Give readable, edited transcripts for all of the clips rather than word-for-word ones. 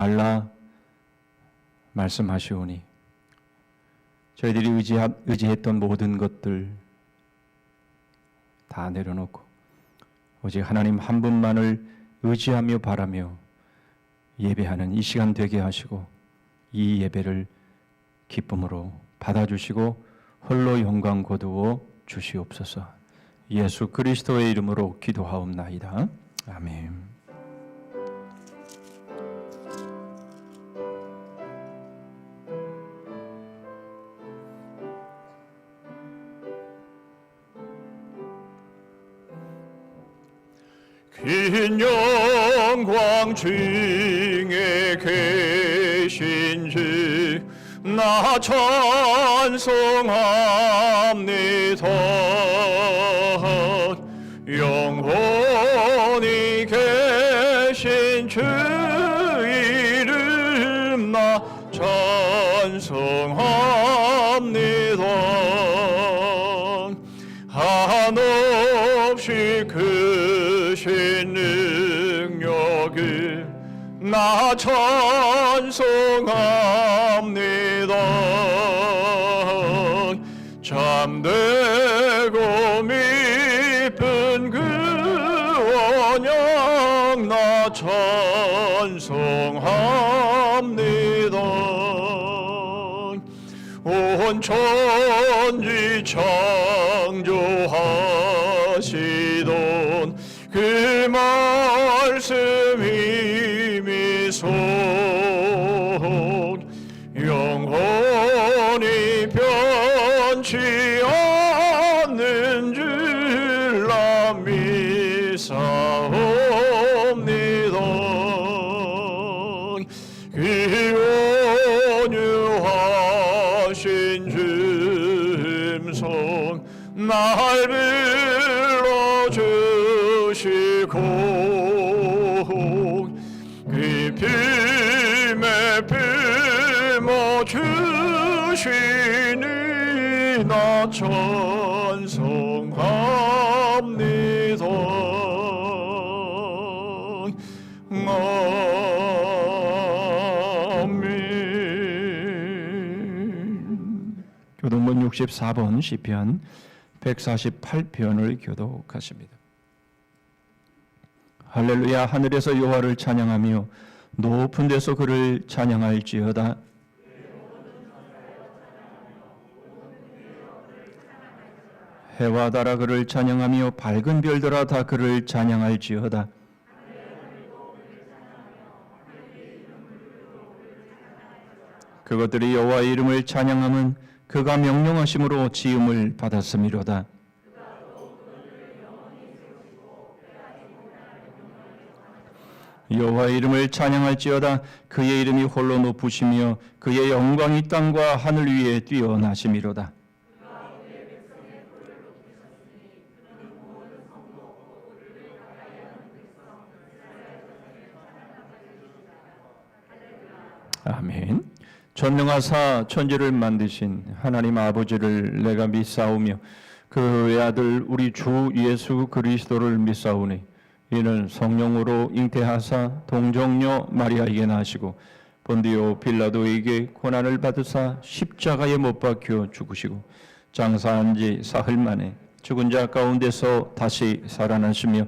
말라 말씀하시오니 저희들이 의지했던 모든 것들 다 내려놓고 오직 하나님 한 분만을 의지하며 바라며 예배하는 이 시간 되게 하시고 이 예배를 기쁨으로 받아주시고 홀로 영광 거두어 주시옵소서. 예수 그리스도의 이름으로 기도하옵나이다. 아멘. 긴 영광 중에 계신지 나 찬송합니다. 영원히 계신 주 이름 나 찬송합니다. 한없이 크신 능력을 나 찬송합니다. 참되고 미쁜 그 언약 나 찬송합니다. 온 천지 창조하시던 그 말씀이 미속 영원히 변치 않는 줄 나 믿사옵니다. 그 온유하신 줌성 날 불러주시고 그 품에 품어 주시니 나 찬송합니다. 아멘. 교동본 64번 시편 148편을 교독하십니다. 할렐루야. 하늘에서 여호와를 찬양하며 높은 데서 그를 찬양할지어다. 해와 달아 그를 찬양하며 밝은 별들아 다 그를 찬양할지어다. 그것들이 여호와의 이름을 찬양함은 그가 명령하심으로 지음을 받았음이로다. 여호와의 이름을 찬양할지어다. 그의 이름이 홀로 높으시며 그의 영광이 땅과 하늘 위에 뛰어나심이로다. 아멘. 전능하사 천지를 만드신 하나님 아버지를 내가 믿사오며 그 외아들 우리 주 예수 그리스도를 믿사오니 이는 성령으로 잉태하사 동정녀 마리아에게 나시고 본디오 빌라도에게 고난을 받으사 십자가에 못 박혀 죽으시고 장사한 지 사흘 만에 죽은 자 가운데서 다시 살아나시며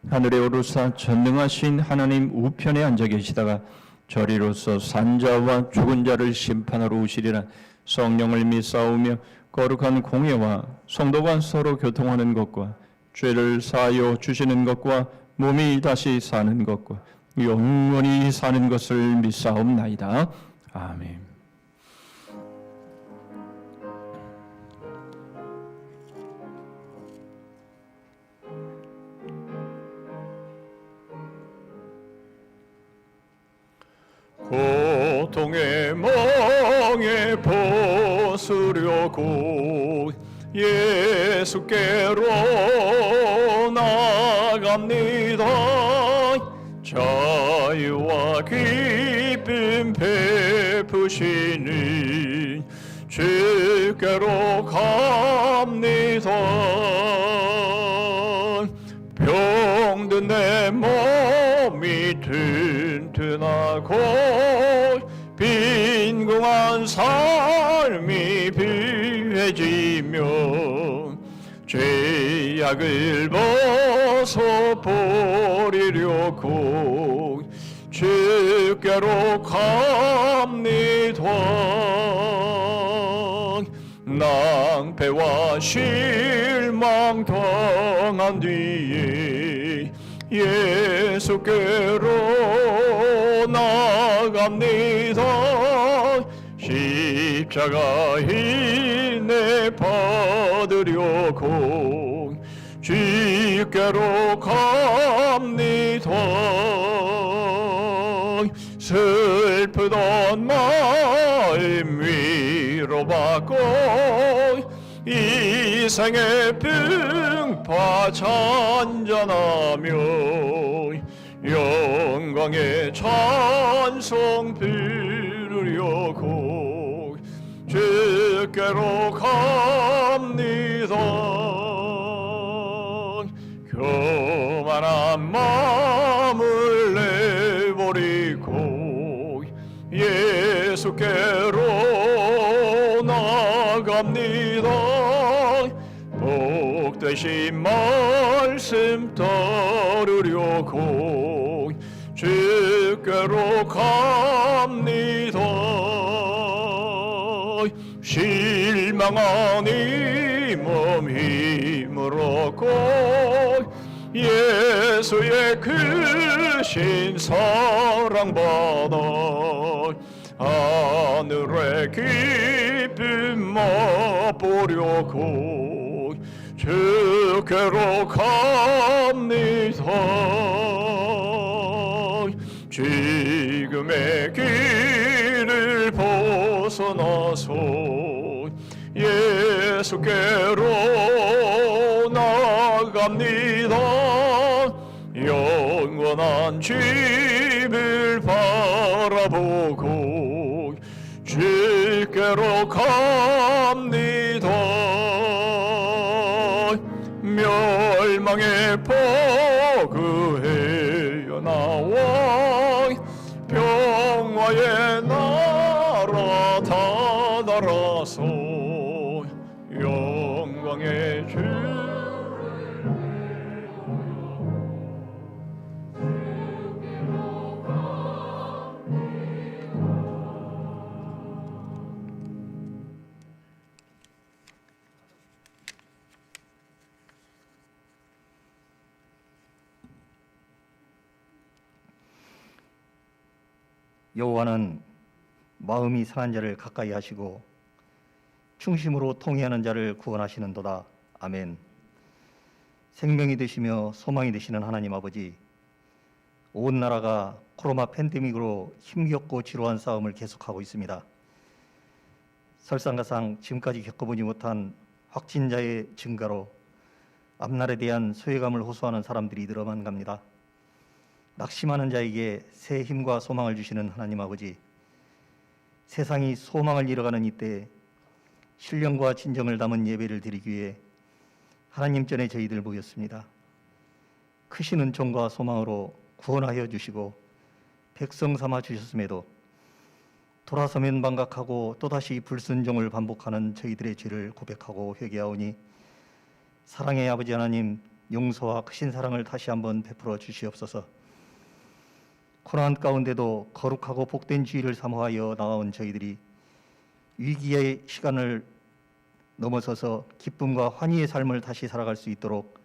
하늘에 오르사 전능하신 하나님 우편에 앉아 계시다가 저리로서 산자와 죽은 자를 심판하러 오시리라. 성령을 믿사오며 거룩한 공예와 성도가 서로 교통하는 것과 죄를 사하여 주시는 것과 몸이 다시 사는 것과 영원히 사는 것을 믿사옵나이다. 아멘. 고통의 멍에 벗으려고 예수께로 나갑니다. 자유와 기쁨 베푸시는 주께로 갑니다. 병든 내 몸이 튼튼 흔하고 빈궁한 삶이 비해지며 죄악을 벗어버리려고 주께로 갑니다. 낭패와 실망 당한 뒤에 예수께로 나갑니다. 십자가 인내 받으려고 주께로 갑니다. 슬프던 마음 위로받고 이 생의 풍파 잔잔하며 영광의 찬송 부르려고 주께로 갑니다. 교만한 마음을 내버리고 예수께로 나갑니다. 복되신 말씀 따르려고 주께로 갑니다. 실망한 이 몸 힘을 얻고 예수의 크신 사랑받아 하늘의 기쁨 맛보려고 주께로 갑니다. 지금의 길을 벗어나서 예수께로 나갑니다. 영원한 집을 바라보고 주께로 갑니다. 멸망의 포구에 나와 평화의 나라 다다라서 영광의 주 여호와는 마음이 상한 자를 가까이 하시고 충심으로 통회하는 자를 구원하시는도다. 아멘. 생명이 되시며 소망이 되시는 하나님 아버지, 온 나라가 코로나 팬데믹으로 힘겹고 지루한 싸움을 계속하고 있습니다. 설상가상 지금까지 겪어보지 못한 확진자의 증가로 앞날에 대한 소외감을 호소하는 사람들이 늘어만 갑니다. 낙심하는 자에게 새 힘과 소망을 주시는 하나님 아버지, 세상이 소망을 잃어가는 이때 신령과 진정을 담은 예배를 드리기 위해 하나님 전에 저희들 모였습니다. 크신 은총과 소망으로 구원하여 주시고 백성 삼아 주셨음에도 돌아서면 반각하고 또다시 불순종을 반복하는 저희들의 죄를 고백하고 회개하오니 사랑의 아버지 하나님, 용서와 크신 사랑을 다시 한번 베풀어 주시옵소서. 고난 가운데도 거룩하고 복된 주의를 사모하여 나아온 저희들이 위기의 시간을 넘어서서 기쁨과 환희의 삶을 다시 살아갈 수 있도록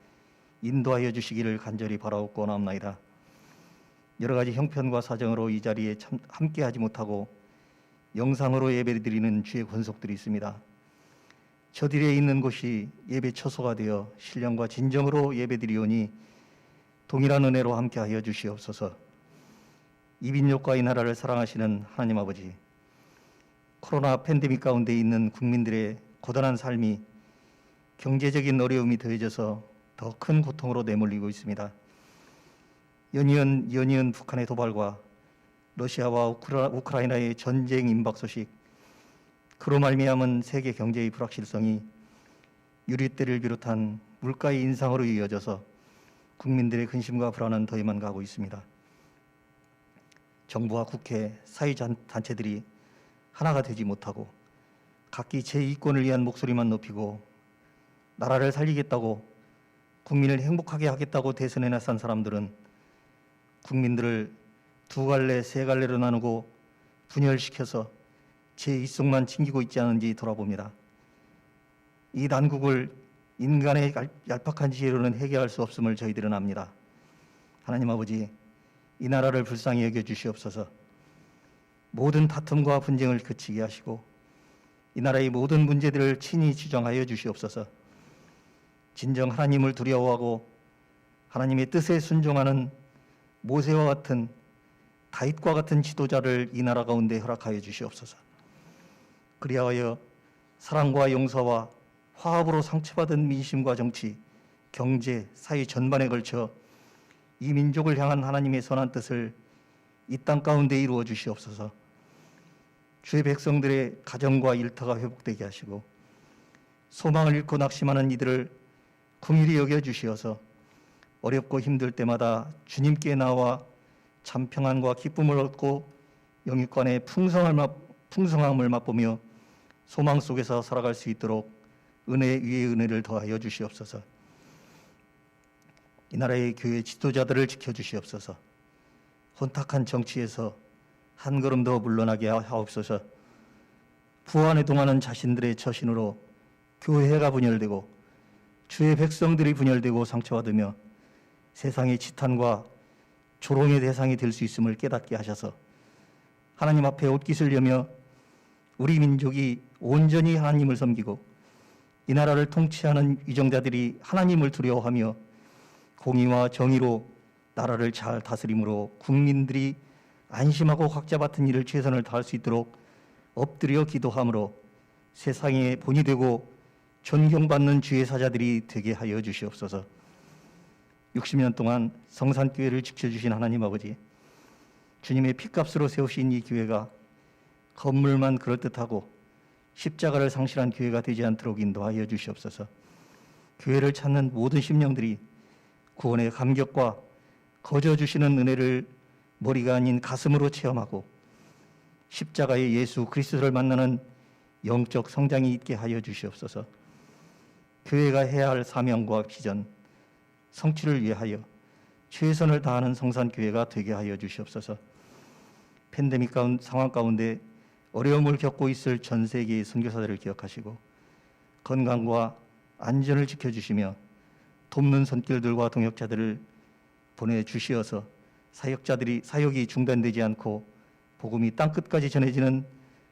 인도하여 주시기를 간절히 바라옵고 나옵나이다. 여러 가지 형편과 사정으로 이 자리에 함께하지 못하고 영상으로 예배드리는 주의 권속들이 있습니다. 저들에 있는 곳이 예배 처소가 되어 신령과 진정으로 예배드리오니 동일한 은혜로 함께하여 주시옵소서. 이민족과 이 나라를 사랑하시는 하나님 아버지, 코로나 팬데믹 가운데 있는 국민들의 고단한 삶이 경제적인 어려움이 더해져서 더 큰 고통으로 내몰리고 있습니다. 연이은 북한의 도발과 러시아와 우크라이나의 전쟁 임박 소식, 그로 말미암은 세계 경제의 불확실성이 유류대를 비롯한 물가의 인상으로 이어져서 국민들의 근심과 불안은 더해만 가고 있습니다. 정부와 국회, 사회단체들이 하나가 되지 못하고 각기 제 이권을 위한 목소리만 높이고 나라를 살리겠다고 국민을 행복하게 하겠다고 대선에 나선 사람들은 국민들을 두 갈래, 세 갈래로 나누고 분열시켜서 제 입속만 챙기고 있지 않은지 돌아봅니다. 이 난국을 인간의 얄팍한 지혜로는 해결할 수 없음을 저희들은 압니다. 하나님 아버지, 이 나라를 불쌍히 여겨 주시옵소서. 모든 다툼과 분쟁을 그치게 하시고 이 나라의 모든 문제들을 친히 지정하여 주시옵소서. 진정 하나님을 두려워하고 하나님의 뜻에 순종하는 모세와 같은 다윗과 같은 지도자를 이 나라 가운데 허락하여 주시옵소서. 그리하여 사랑과 용서와 화합으로 상처받은 민심과 정치, 경제, 사회 전반에 걸쳐 이 민족을 향한 하나님의 선한 뜻을 이 땅 가운데 이루어 주시옵소서. 주의 백성들의 가정과 일터가 회복되게 하시고 소망을 잃고 낙심하는 이들을 긍휼히 여겨 주시어서 어렵고 힘들 때마다 주님께 나와 참 평안과 기쁨을 얻고 영육간의 풍성함을 맛보며 소망 속에서 살아갈 수 있도록 은혜 위에 은혜를 더하여 주시옵소서. 이 나라의 교회 지도자들을 지켜주시옵소서. 혼탁한 정치에서 한 걸음 더 물러나게 하옵소서. 부안에 동하는 자신들의 처신으로 교회가 분열되고 주의 백성들이 분열되고 상처받으며 세상의 지탄과 조롱의 대상이 될 수 있음을 깨닫게 하셔서 하나님 앞에 옷깃을 여며 우리 민족이 온전히 하나님을 섬기고 이 나라를 통치하는 위정자들이 하나님을 두려워하며 공의와 정의로 나라를 잘 다스림으로 국민들이 안심하고 각자 맡은 일을 최선을 다할 수 있도록 엎드려 기도함으로 세상의 본이 되고 존경받는 주의 사자들이 되게 하여 주시옵소서. 60년 동안 성산교회를 지켜주신 하나님 아버지, 주님의 피값으로 세우신 이 교회가 건물만 그럴듯하고 십자가를 상실한 교회가 되지 않도록 인도하여 주시옵소서. 교회를 찾는 모든 심령들이 구원의 감격과 거저 주시는 은혜를 머리가 아닌 가슴으로 체험하고 십자가의 예수 그리스도를 만나는 영적 성장이 있게 하여 주시옵소서. 교회가 해야 할 사명과 비전, 성취를 위하여 최선을 다하는 성산교회가 되게 하여 주시옵소서. 팬데믹 상황 가운데 어려움을 겪고 있을 전 세계의 선교사들을 기억하시고 건강과 안전을 지켜주시며 돕는 손길들과 동역자들을 보내주시어서 사역이 중단되지 않고 복음이 땅끝까지 전해지는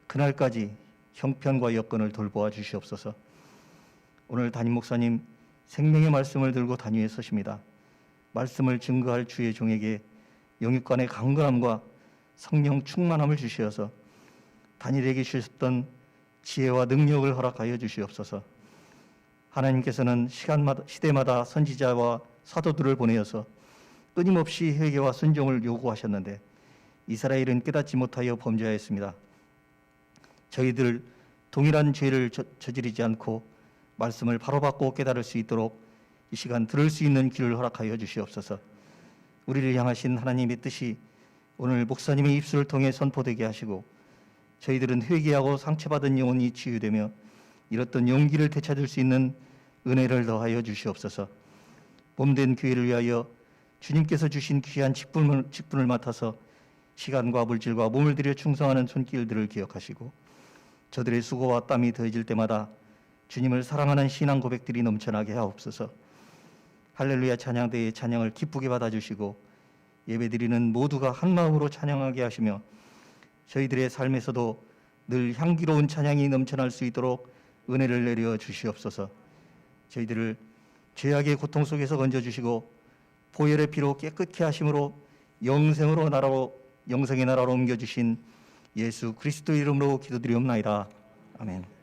그날까지 형편과 여건을 돌보아 주시옵소서. 오늘 담임 목사님 생명의 말씀을 들고 단위에 서십니다. 말씀을 증거할 주의 종에게 영육간의 강건함과 성령 충만함을 주시어서 단일에게 주셨던 지혜와 능력을 허락하여 주시옵소서. 하나님께서는 시대마다 선지자와 사도들을 보내어서 끊임없이 회개와 순종을 요구하셨는데 이스라엘은 깨닫지 못하여 범죄하였습니다. 저희들 동일한 죄를 저지르지 않고 말씀을 바로 받고 깨달을 수 있도록 이 시간 들을 수 있는 귀를 허락하여 주시옵소서. 우리를 향하신 하나님의 뜻이 오늘 목사님의 입술을 통해 선포되게 하시고 저희들은 회개하고 상처받은 영혼이 치유되며 잃었던 용기를 되찾을 수 있는 은혜를 더하여 주시옵소서. 몸된 교회를 위하여 주님께서 주신 귀한 직분을 맡아서 시간과 물질과 몸을 들여 충성하는 손길들을 기억하시고 저들의 수고와 땀이 더해질 때마다 주님을 사랑하는 신앙 고백들이 넘쳐나게 하옵소서. 할렐루야 찬양대의 찬양을 기쁘게 받아주시고 예배드리는 모두가 한 마음으로 찬양하게 하시며 저희들의 삶에서도 늘 향기로운 찬양이 넘쳐날 수 있도록 은혜를 내려 주시옵소서. 저희들을 죄악의 고통 속에서 건져주시고 보혈의 피로 깨끗게 하심으로 영생의 나라로 옮겨주신 예수 그리스도 이름으로 기도드리옵나이다. 아멘.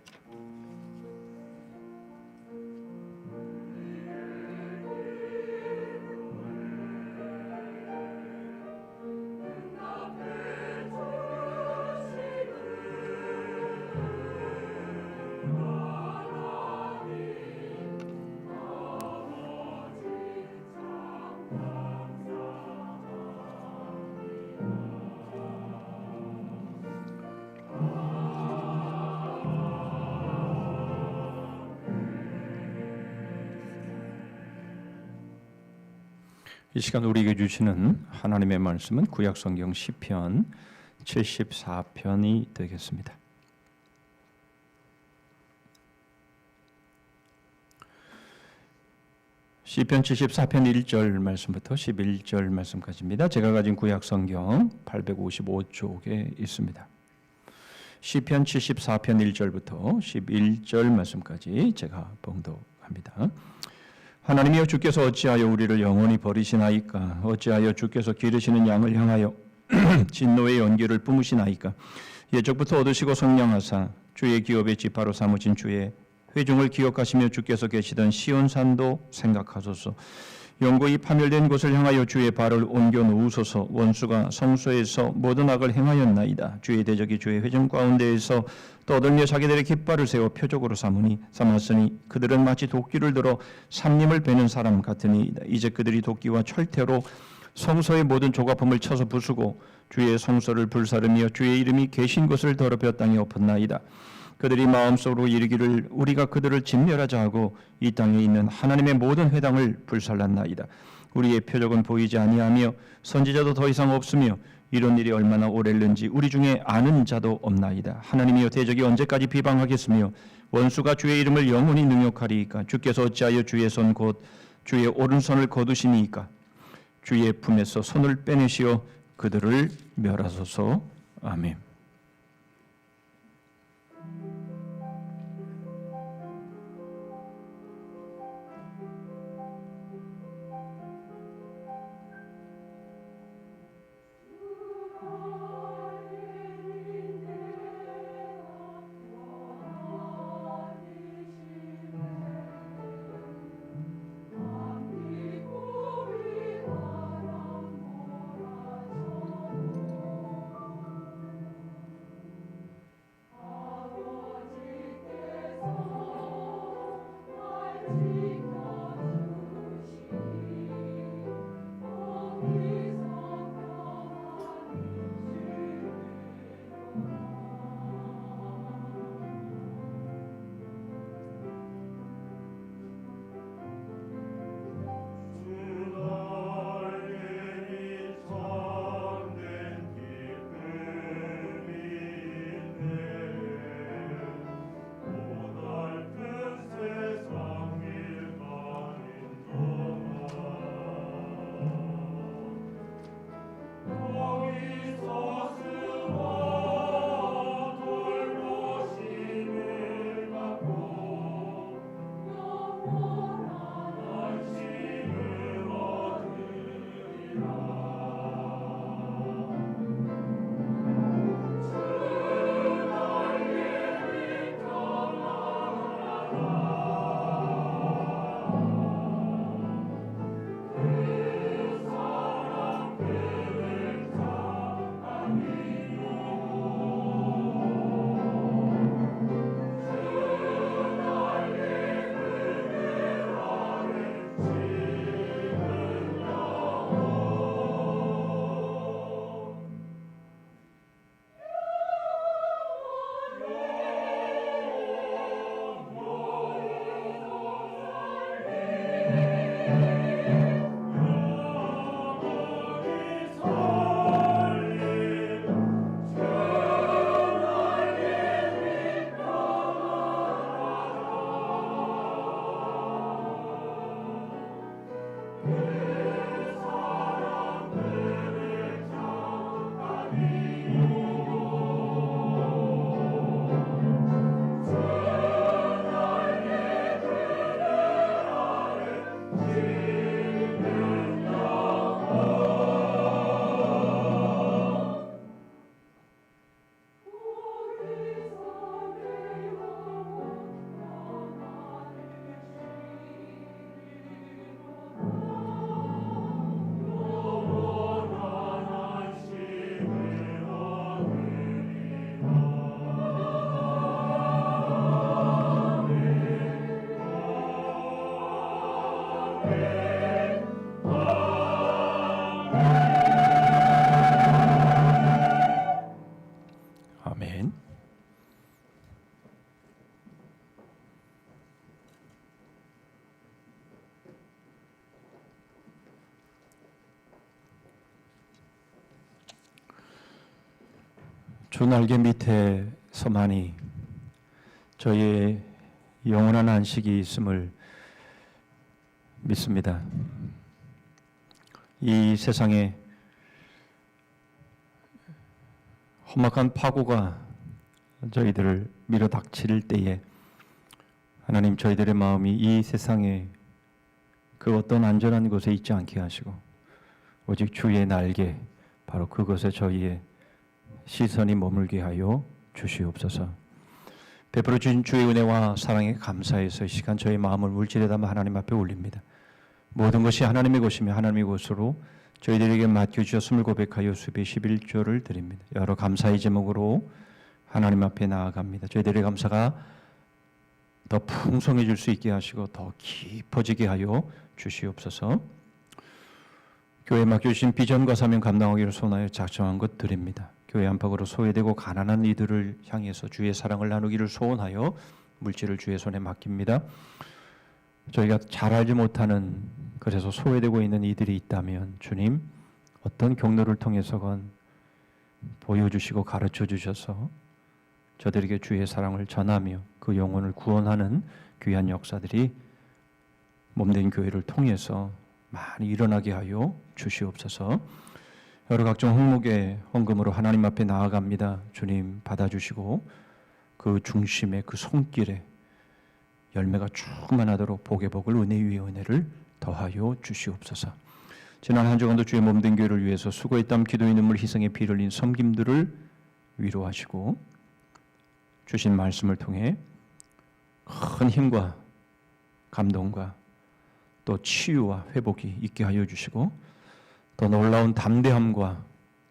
이 시간 우리에게 주시는 하나님의 말씀은 구약성경 시편 74편이 되겠습니다. 시편 74편 1절 말씀부터 11절 말씀까지입니다. 제가 가진 구약성경 855쪽에 있습니다. 시편 74편 1절부터 11절 말씀까지 제가 봉독합니다. 하나님이여, 주께서 어찌하여 우리를 영원히 버리시나이까? 어찌하여 주께서 기르시는 양을 향하여 진노의 연기를 뿜으시나이까? 예적부터 얻으시고 성량하사 주의 기업의 지파로 삼으신 주의 회중을 기억하시며 주께서 계시던 시온산도 생각하소서. 영구히 파멸된 곳을 향하여 주의 발을 옮겨 놓으소서. 원수가 성소에서 모든 악을 행하였나이다. 주의 대적이 주의 회중 가운데에서 떠들며 자기들의 깃발을 세워 표적으로 삼았으니 그들은 마치 도끼를 들어 삼림을 베는 사람 같으니 이제 그들이 도끼와 철퇴로 성소의 모든 조각품을 쳐서 부수고 주의 성소를 불사르며 주의 이름이 계신 곳을 더럽혀 땅에 엎었나이다. 그들이 마음속으로 이르기를 우리가 그들을 진멸하자 하고 이 땅에 있는 하나님의 모든 회당을 불살랐나이다. 우리의 표적은 보이지 아니하며 선지자도 더 이상 없으며 이런 일이 얼마나 오래는지 우리 중에 아는 자도 없나이다. 하나님이여, 대적이 언제까지 비방하겠으며 원수가 주의 이름을 영원히 능욕하리이까? 주께서 어찌하여 주의 손 곧 주의 오른손을 거두시니이까? 주의 품에서 손을 빼내시어 그들을 멸하소서. 아멘. 주 날개 밑에서만이 저희의 영원한 안식이 있음을 믿습니다. 이 세상에 험악한 파고가 저희들을 밀어닥칠 때에 하나님 저희들의 마음이 이 세상에 그 어떤 안전한 곳에 있지 않게 하시고 오직 주의 날개 바로 그것에 저희의 시선이 머물게 하여 주시옵소서. 베풀어 주신 주의 은혜와 사랑에 감사해서 이 시간 저희 마음을 물질에 담아 하나님 앞에 올립니다. 모든 것이 하나님의 것이며 하나님의 것으로 저희들에게 맡겨주셨음을 고백하여 수배 11조를 드립니다. 여러 감사의 제목으로 하나님 앞에 나아갑니다. 저희들의 감사가 더 풍성해질 수 있게 하시고 더 깊어지게 하여 주시옵소서. 교회에 맡겨주신 비전과 사명 감당하기를 소원하여 작정한 것 드립니다. 교회 안팎으로 소외되고 가난한 이들을 향해서 주의 사랑을 나누기를 소원하여 물질을 주의 손에 맡깁니다. 저희가 잘 알지 못하는 그래서 소외되고 있는 이들이 있다면 주님 어떤 경로를 통해서건 보여주시고 가르쳐 주셔서 저들에게 주의 사랑을 전하며 그 영혼을 구원하는 귀한 역사들이 몸된 교회를 통해서 많이 일어나게 하여 주시옵소서. 여러 각종 항목의 헌금으로 하나님 앞에 나아갑니다. 주님 받아주시고 그 중심에 그 손길에 열매가 충만하도록 복의 복을 은혜 위에 은혜를 더하여 주시옵소서. 지난 한 주간도 주의 몸된 교회를 위해서 수고의 땀 기도의 눈물 희생의 피를 흘린 섬김들을 위로하시고 주신 말씀을 통해 큰 힘과 감동과 또 치유와 회복이 있게 하여 주시고 더 놀라운 담대함과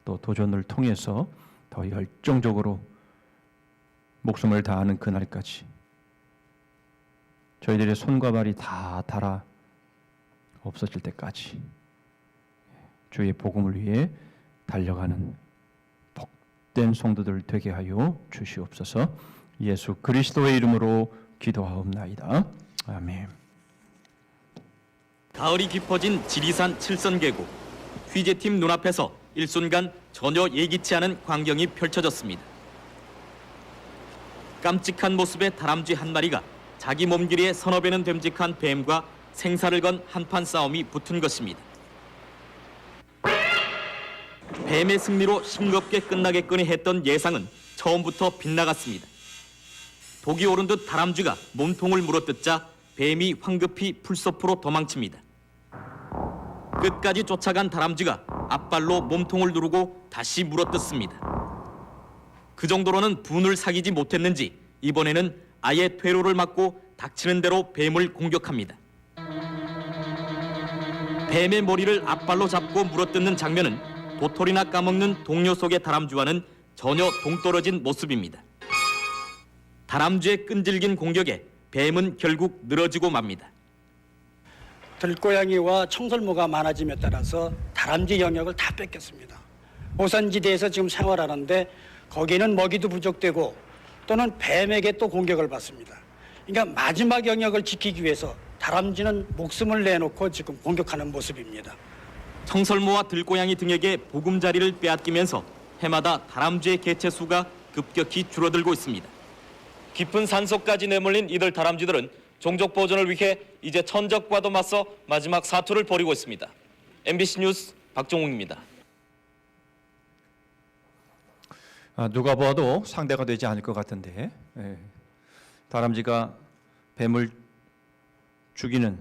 또 도전을 통해서 더 열정적으로 목숨을 다하는 그날까지 저희들의 손과 발이 다 닳아 없어질 때까지 주의 복음을 위해 달려가는 복된 성도들 되게 하여 주시옵소서. 예수 그리스도의 이름으로 기도하옵나이다. 아멘. 가을이 깊어진 지리산 칠선계곡. 취재팀 눈앞에서 일순간 전혀 예기치 않은 광경이 펼쳐졌습니다. 깜찍한 모습의 다람쥐 한 마리가 자기 몸길이에 서너 배는 됨직한 뱀과 생사를 건 한판 싸움이 붙은 것입니다. 뱀의 승리로 싱겁게 끝나겠거니 했던 예상은 처음부터 빗나갔습니다. 독이 오른 듯 다람쥐가 몸통을 물어뜯자 뱀이 황급히 풀숲으로 도망칩니다. 끝까지 쫓아간 다람쥐가 앞발로 몸통을 누르고 다시 물어뜯습니다. 그 정도로는 분을 사귀지 못했는지 이번에는 아예 퇴로를 막고 닥치는 대로 뱀을 공격합니다. 뱀의 머리를 앞발로 잡고 물어뜯는 장면은 도토리나 까먹는 동료 속의 다람쥐와는 전혀 동떨어진 모습입니다. 다람쥐의 끈질긴 공격에 뱀은 결국 늘어지고 맙니다. 들고양이와 청설모가 많아짐에 따라서 다람쥐 영역을 다 뺏겼습니다. 오산지대에서 지금 생활하는데 거기는 먹이도 부족되고 또는 뱀에게 또 공격을 받습니다. 그러니까 마지막 영역을 지키기 위해서 다람쥐는 목숨을 내놓고 지금 공격하는 모습입니다. 청설모와 들고양이 등에게 보금자리를 빼앗기면서 해마다 다람쥐의 개체 수가 급격히 줄어들고 있습니다. 깊은 산속까지 내몰린 이들 다람쥐들은 종족 보존을 위해 이제 천적과도 맞서 마지막 사투를 벌이고 있습니다. MBC 뉴스 박종욱입니다. 누가 봐도 상대가 되지 않을 것 같은데 다람쥐가 뱀을 죽이는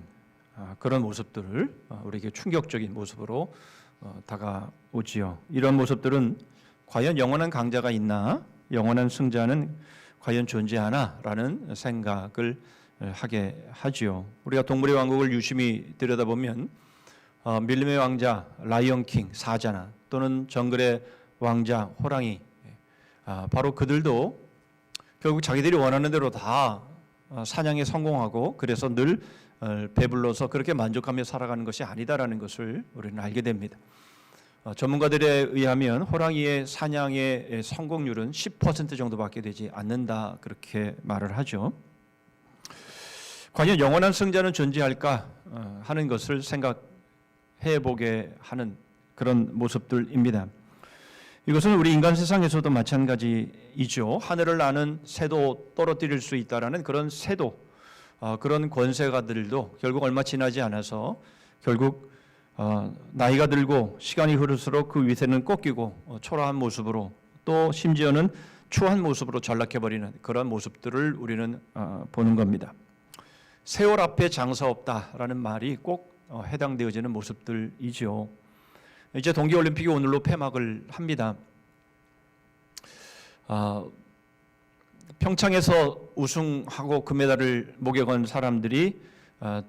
그런 모습들을 우리에게 충격적인 모습으로 다가오지요. 이런 모습들은 과연 영원한 강자가 있나? 영원한 승자는 과연 존재하나? 라는 생각을 하게 하지요. 우리가 동물의 왕국을 유심히 들여다보면 밀림의 왕자 라이언 킹 사자나 또는 정글의 왕자 호랑이 바로 그들도 결국 자기들이 원하는 대로 다 사냥에 성공하고 그래서 늘 배불러서 그렇게 만족하며 살아가는 것이 아니다라는 것을 우리는 알게 됩니다. 전문가들에 의하면 호랑이의 사냥의 성공률은 10% 정도밖에 되지 않는다 그렇게 말을 하죠. 과연 영원한 승자는 존재할까 하는 것을 생각해 보게 하는 그런 모습들입니다. 이것은 우리 인간 세상에서도 마찬가지이죠. 하늘을 나는 새도 떨어뜨릴 수 있다라는 그런 새도, 그런 권세가들도 결국 얼마 지나지 않아서 결국 나이가 들고 시간이 흐를수록 그 위세는 꺾이고 초라한 모습으로 또 심지어는 추한 모습으로 전락해버리는 그런 모습들을 우리는 보는 겁니다. 세월 앞에 장사 없다라는 말이 꼭 해당되어지는 모습들이죠. 이제 동계올림픽이 오늘로 폐막을 합니다. 평창에서 우승하고 금메달을 목에 건 사람들이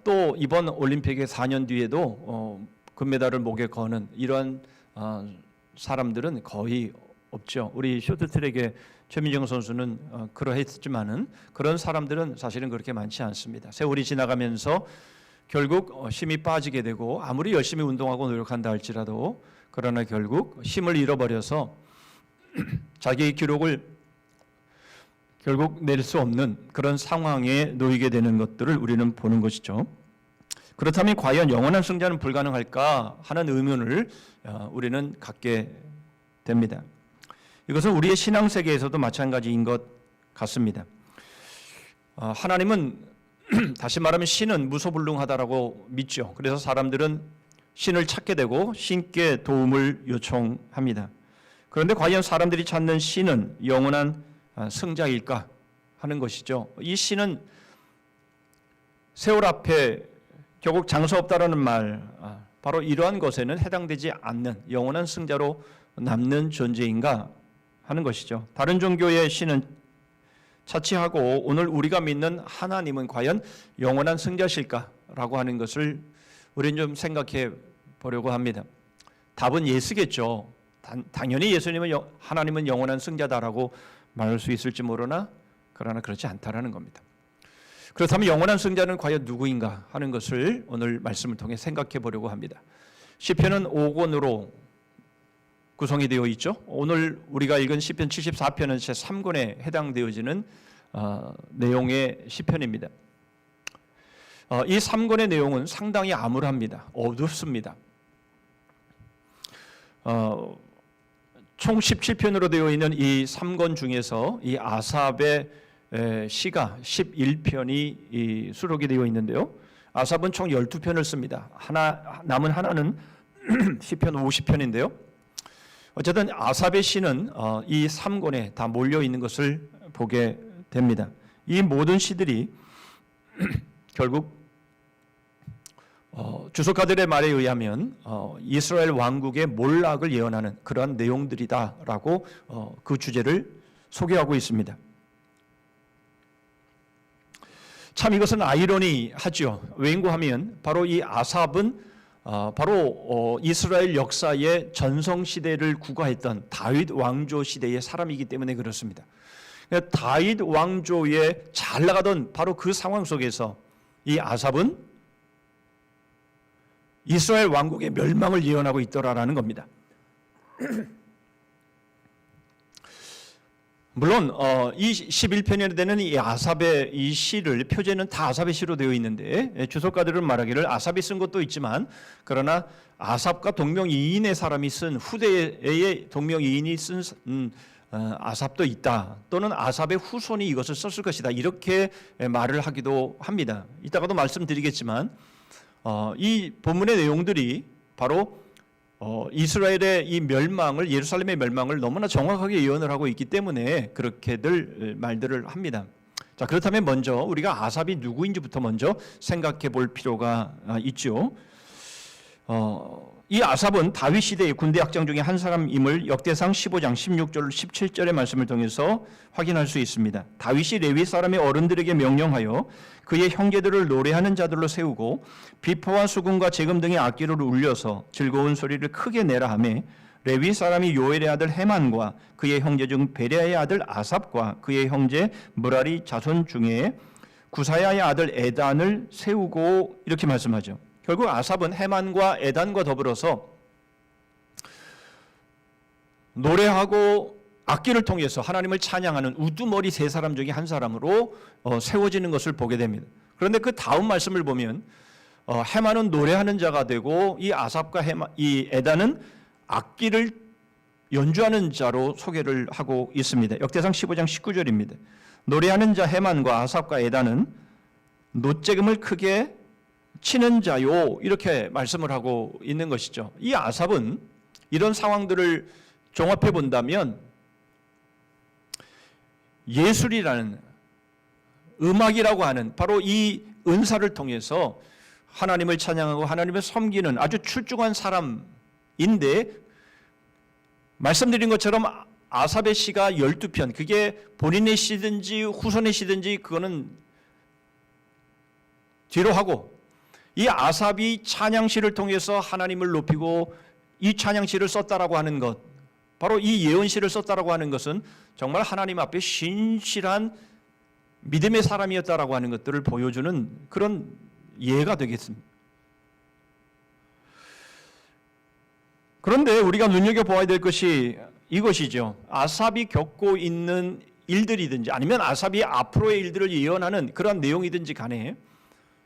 또 이번 올림픽의 4년 뒤에도 금메달을 목에 거는 이러한 사람들은 거의 없죠. 우리 쇼트트랙의 최민정 선수는 그러했지만은 그런 사람들은 사실은 그렇게 많지 않습니다. 세월이 지나가면서 결국 힘이 빠지게 되고 아무리 열심히 운동하고 노력한다 할지라도 그러나 결국 힘을 잃어버려서 자기의 기록을 결국 낼 수 없는 그런 상황에 놓이게 되는 것들을 우리는 보는 것이죠. 그렇다면 과연 영원한 승자는 불가능할까 하는 의문을 우리는 갖게 됩니다. 이것은 우리의 신앙 세계에서도 마찬가지인 것 같습니다. 하나님은 다시 말하면 신은 무소불능하다라고 믿죠. 그래서 사람들은 신을 찾게 되고 신께 도움을 요청합니다. 그런데 과연 사람들이 찾는 신은 영원한 승자일까 하는 것이죠. 이 신은 세월 앞에 결국 장사 없다라는 말, 바로 이러한 것에는 해당되지 않는 영원한 승자로 남는 존재인가 하는 것이죠. 다른 종교의 신은 차치하고 오늘 우리가 믿는 하나님은 과연 영원한 승자실까라고 하는 것을 우리는 좀 생각해 보려고 합니다. 답은 예스겠죠. 당연히 예수님은 하나님은 영원한 승자다라고 말할 수 있을지 모르나 그러나 그렇지 않다라는 겁니다. 그렇다면 영원한 승자는 과연 누구인가 하는 것을 오늘 말씀을 통해 생각해 보려고 합니다. 시편은 5권으로 구성이 되어 있죠. 오늘 우리가 읽은 시편 74편은 제 3권에 해당되어지는 내용의 시편입니다. 이 3권의 내용은 상당히 암울합니다. 어둡습니다. 총 17편으로 되어 있는 이 3권 중에서 이 아삽의 시가 11편이 수록이 되어 있는데요. 아삽은 총 12편을 씁니다. 남은 하나는 시편 50편인데요. 어쨌든 아삽의 시는 이 3권에 다 몰려 있는 것을 보게 됩니다. 이 모든 시들이 결국 주석가들의 말에 의하면 이스라엘 왕국의 몰락을 예언하는 그러한 내용들이다라고 그 주제를 소개하고 있습니다. 참 이것은 아이러니하죠. 왜인고 하면 바로 이 아삽은 바로 이스라엘 역사의 전성시대를 구가했던 다윗 왕조 시대의 사람이기 때문에 그렇습니다. 다윗 왕조에 잘 나가던 바로 그 상황 속에서 이 아삽은 이스라엘 왕국의 멸망을 예언하고 있더라라는 겁니다. 물론 이 11편에 되는 이 아삽의 이 시를 표제는 다 아삽의 시로 되어 있는데 주석가들은 말하기를 아삽이 쓴 것도 있지만 그러나 아삽과 동명이인의 사람이 쓴 후대의 동명이인이 쓴 아삽도 있다. 또는 아삽의 후손이 이것을 썼을 것이다. 이렇게 말을 하기도 합니다. 이따가도 말씀드리겠지만 이 본문의 내용들이 바로 이스라엘의 이 멸망을 예루살렘의 멸망을 너무나 정확하게 예언을 하고 있기 때문에 그렇게들 말들을 합니다. 자, 그렇다면 먼저 우리가 아삽이 누구인지부터 먼저 생각해 볼 필요가 있죠. 이 아삽은 다윗 시대의 군대 약장 중에 한 사람임을 역대상 15장 16절 17절의 말씀을 통해서 확인할 수 있습니다. 다윗이 레위 사람의 어른들에게 명령하여 그의 형제들을 노래하는 자들로 세우고 비포와 수금과 재금 등의 악기를 울려서 즐거운 소리를 크게 내라 하매 레위 사람이 요엘의 아들 헤만과 그의 형제 중 베레아의 아들 아삽과 그의 형제 무라리 자손 중에 구사야의 아들 에단을 세우고 이렇게 말씀하죠. 결국 아삽은 헤만과 에단과 더불어서 노래하고 악기를 통해서 하나님을 찬양하는 우두머리 세 사람 중에 한 사람으로 세워지는 것을 보게 됩니다. 그런데 그 다음 말씀을 보면 헤만은 노래하는 자가 되고 이 아삽과 이 에단은 악기를 연주하는 자로 소개를 하고 있습니다. 역대상 15장 19절입니다. 노래하는 자 헤만과 아삽과 에단은 노재금을 크게 치는 자요, 이렇게 말씀을 하고 있는 것이죠. 이 아삽은 이런 상황들을 종합해 본다면 예술이라는, 음악이라고 하는 바로 이 은사를 통해서 하나님을 찬양하고 하나님을 섬기는 아주 출중한 사람인데, 말씀드린 것처럼 아삽의 시가 12편, 그게 본인의 시든지 후손의 시든지 그거는 뒤로 하고, 이 아삽이 찬양시를 통해서 하나님을 높이고 이 찬양시를 썼다라고 하는 것, 바로 이 예언시를 썼다라고 하는 것은 정말 하나님 앞에 신실한 믿음의 사람이었다라고 하는 것들을 보여주는 그런 예가 되겠습니다. 그런데 우리가 눈여겨보아야 될 것이 이것이죠. 아삽이 겪고 있는 일들이든지 아니면 아삽이 앞으로의 일들을 예언하는 그런 내용이든지 간에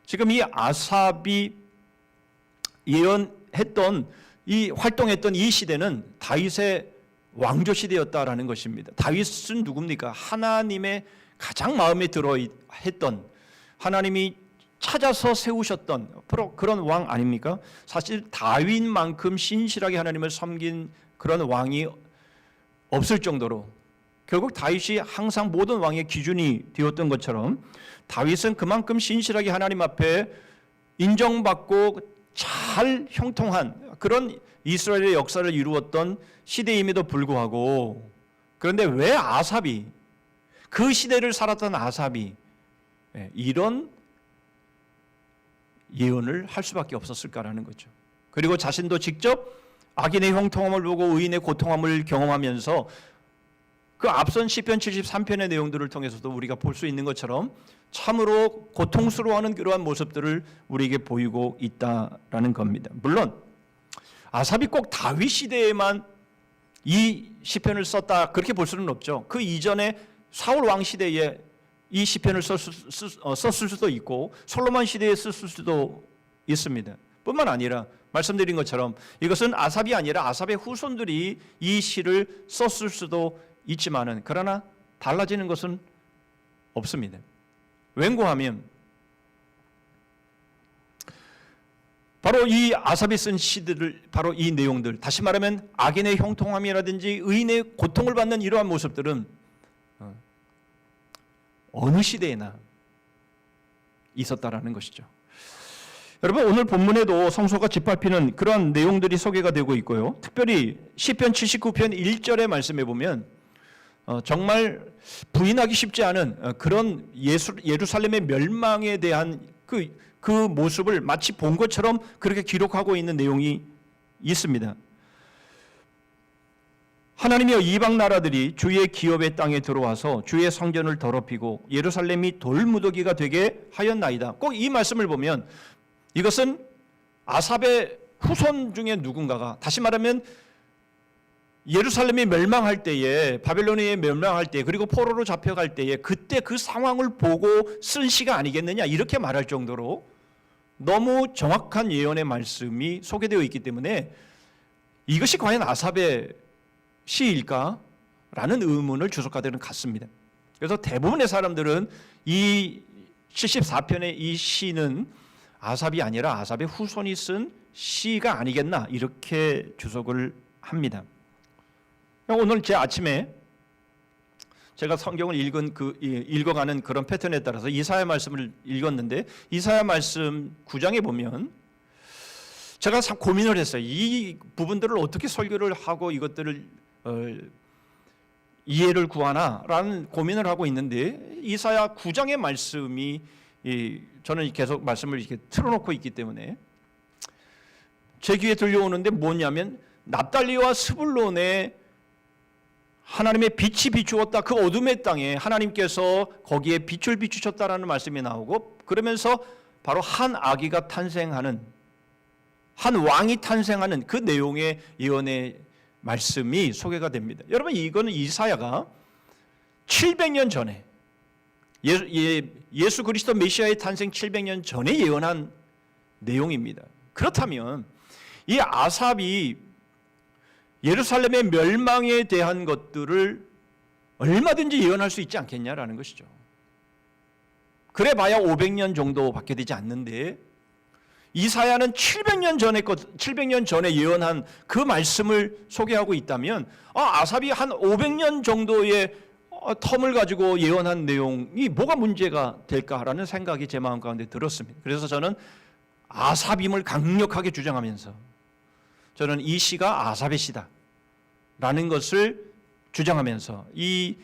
지금 이 아삽이 예언했던, 이 활동했던 이 시대는 다윗의 왕조 시대였다라는 것입니다. 다윗은 누굽니까? 하나님의 가장 마음에 들어 했던, 하나님이 찾아서 세우셨던 바로 그런 왕 아닙니까? 사실 다윗만큼 신실하게 하나님을 섬긴 그런 왕이 없을 정도로 결국 다윗이 항상 모든 왕의 기준이 되었던 것처럼 다윗은 그만큼 신실하게 하나님 앞에 인정받고 잘 형통한 그런 이스라엘의 역사를 이루었던 시대임에도 불구하고, 그런데 왜 아삽이, 그 시대를 살았던 아삽이 이런 예언을 할 수밖에 없었을까라는 거죠. 그리고 자신도 직접 악인의 형통함을 보고 의인의 고통함을 경험하면서 그 앞선 시편 73편의 내용들을 통해서도 우리가 볼 수 있는 것처럼 참으로 고통스러워하는 그러한 모습들을 우리에게 보이고 있다라는 겁니다. 물론 아삽이 꼭 다윗 시대에만 이 시편을 썼다 그렇게 볼 수는 없죠. 그 이전에 사울 왕 시대에 이 시편을 썼을 수도 있고 솔로몬 시대에 썼을 수도 있습니다. 뿐만 아니라 말씀드린 것처럼 이것은 아삽이 아니라 아삽의 후손들이 이 시를 썼을 수도 있지만은, 그러나 달라지는 것은 없습니다. 왠고하면 바로 이 아삽이 쓴 시들을, 바로 이 내용들, 다시 말하면 악인의 형통함이라든지 의인의 고통을 받는 이러한 모습들은 어느 시대에나 있었다라는 것이죠. 여러분, 오늘 본문에도 성소가 짓밟히는 그런 내용들이 소개가 되고 있고요. 특별히 시편 79편 1절의 말씀에 보면 정말 부인하기 쉽지 않은 그런 예루살렘의 멸망에 대한 그 모습을 마치 본 것처럼 그렇게 기록하고 있는 내용이 있습니다. 하나님이여, 이방 나라들이 주의 기업의 땅에 들어와서 주의 성전을 더럽히고 예루살렘이 돌무더기가 되게 하였나이다. 꼭 이 말씀을 보면 이것은 아삽의 후손 중에 누군가가, 다시 말하면 예루살렘이 멸망할 때에, 바벨론이 멸망할 때, 그리고 포로로 잡혀갈 때에 그때 그 상황을 보고 쓴 시가 아니겠느냐, 이렇게 말할 정도로 너무 정확한 예언의 말씀이 소개되어 있기 때문에 이것이 과연 아삽의 시일까? 라는 의문을 주석가들은 갖습니다. 그래서 대부분의 사람들은 이 74편의 이 시는 아삽이 아니라 아삽의 후손이 쓴 시가 아니겠나, 이렇게 주석을 합니다. 오늘 제 아침에 제가 성경을 읽어가는 그런 패턴에 따라서 이사야 말씀을 읽었는데, 이사야 말씀 9장에 보면 제가 참 고민을 했어요. 이 부분들을 어떻게 설교를 하고 이것들을 이해를 구하나라는 고민을 하고 있는데, 이사야 9장의 말씀이 저는 계속 말씀을 이렇게 틀어놓고 있기 때문에 제 귀에 들려오는데 뭐냐면, 납달리와 스불론의 하나님의 빛이 비추었다, 그 어둠의 땅에 하나님께서 거기에 빛을 비추셨다라는 말씀이 나오고, 그러면서 바로 한 아기가 탄생하는, 한 왕이 탄생하는 그 내용의 예언의 말씀이 소개가 됩니다. 여러분, 이거는 이사야가 700년 전에 예수 그리스도 메시아의 탄생 700년 전에 예언한 내용입니다. 그렇다면 이 아삽이 예루살렘의 멸망에 대한 것들을 얼마든지 예언할 수 있지 않겠냐라는 것이죠. 그래 봐야 500년 정도밖에 되지 않는데 이사야는 700년 전에 예언한 그 말씀을 소개하고 있다면 아삽이 한 500년 정도의 텀을 가지고 예언한 내용이 뭐가 문제가 될까라는 생각이 제 마음 가운데 들었습니다. 그래서 저는 아삽임을 강력하게 주장하면서 저는 이 시가 아삽의 시다 라는 것을 주장하면서 이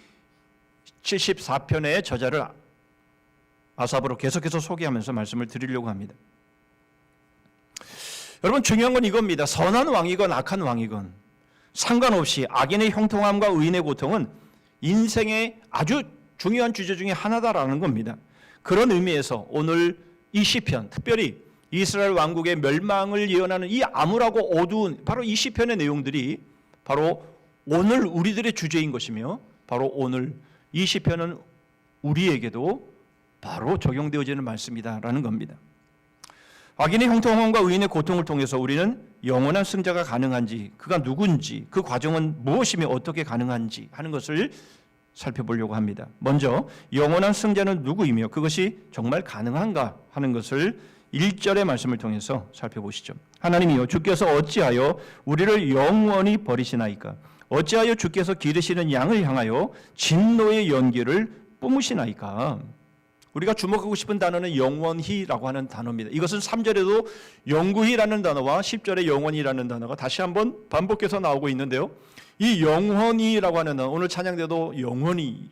74편의 저자를 아삽으로 계속해서 소개하면서 말씀을 드리려고 합니다. 여러분, 중요한 건 이겁니다. 선한 왕이건 악한 왕이건 상관없이 악인의 형통함과 의인의 고통은 인생의 아주 중요한 주제 중에 하나다라는 겁니다. 그런 의미에서 오늘 이 시편, 특별히 이스라엘 왕국의 멸망을 예언하는 이 암울하고 어두운 바로 이 시편의 내용들이 바로 오늘 우리들의 주제인 것이며, 바로 오늘 이 시편은 우리에게도 바로 적용되어지는 말씀이다라는 겁니다. 악인의 형통함과 의인의 고통을 통해서 우리는 영원한 승자가 가능한지, 그가 누군지, 그 과정은 무엇이며 어떻게 가능한지 하는 것을 살펴보려고 합니다. 먼저 영원한 승자는 누구이며 그것이 정말 가능한가 하는 것을 1절의 말씀을 통해서 살펴보시죠. 하나님이여, 주께서 어찌하여 우리를 영원히 버리시나이까? 어찌하여 주께서 기르시는 양을 향하여 진노의 연기를 뿜으시나이까? 우리가 주목하고 싶은 단어는 영원히라고 하는 단어입니다. 이것은 3절에도 영구히라는 단어와 10절에 영원히라는 단어가 다시 한번 반복해서 나오고 있는데요. 이 영원히라고 하는 단어, 오늘 찬양 때도 영원히,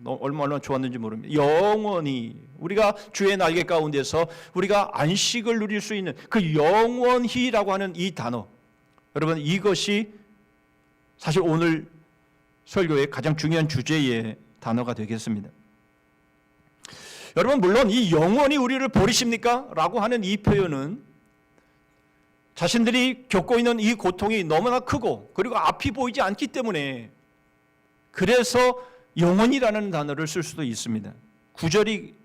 얼마나 좋았는지 모릅니다. 영원히, 우리가 주의 날개 가운데서 우리가 안식을 누릴 수 있는 그 영원히라고 하는 이 단어, 여러분, 이것이 사실 오늘 설교의 가장 중요한 주제의 단어가 되겠습니다. 여러분, 물론 이 영원히 우리를 버리십니까? 라고 하는 이 표현은 자신들이 겪고 있는 이 고통이 너무나 크고 그리고 앞이 보이지 않기 때문에 그래서 영원이라는 단어를 쓸 수도 있습니다. 9절이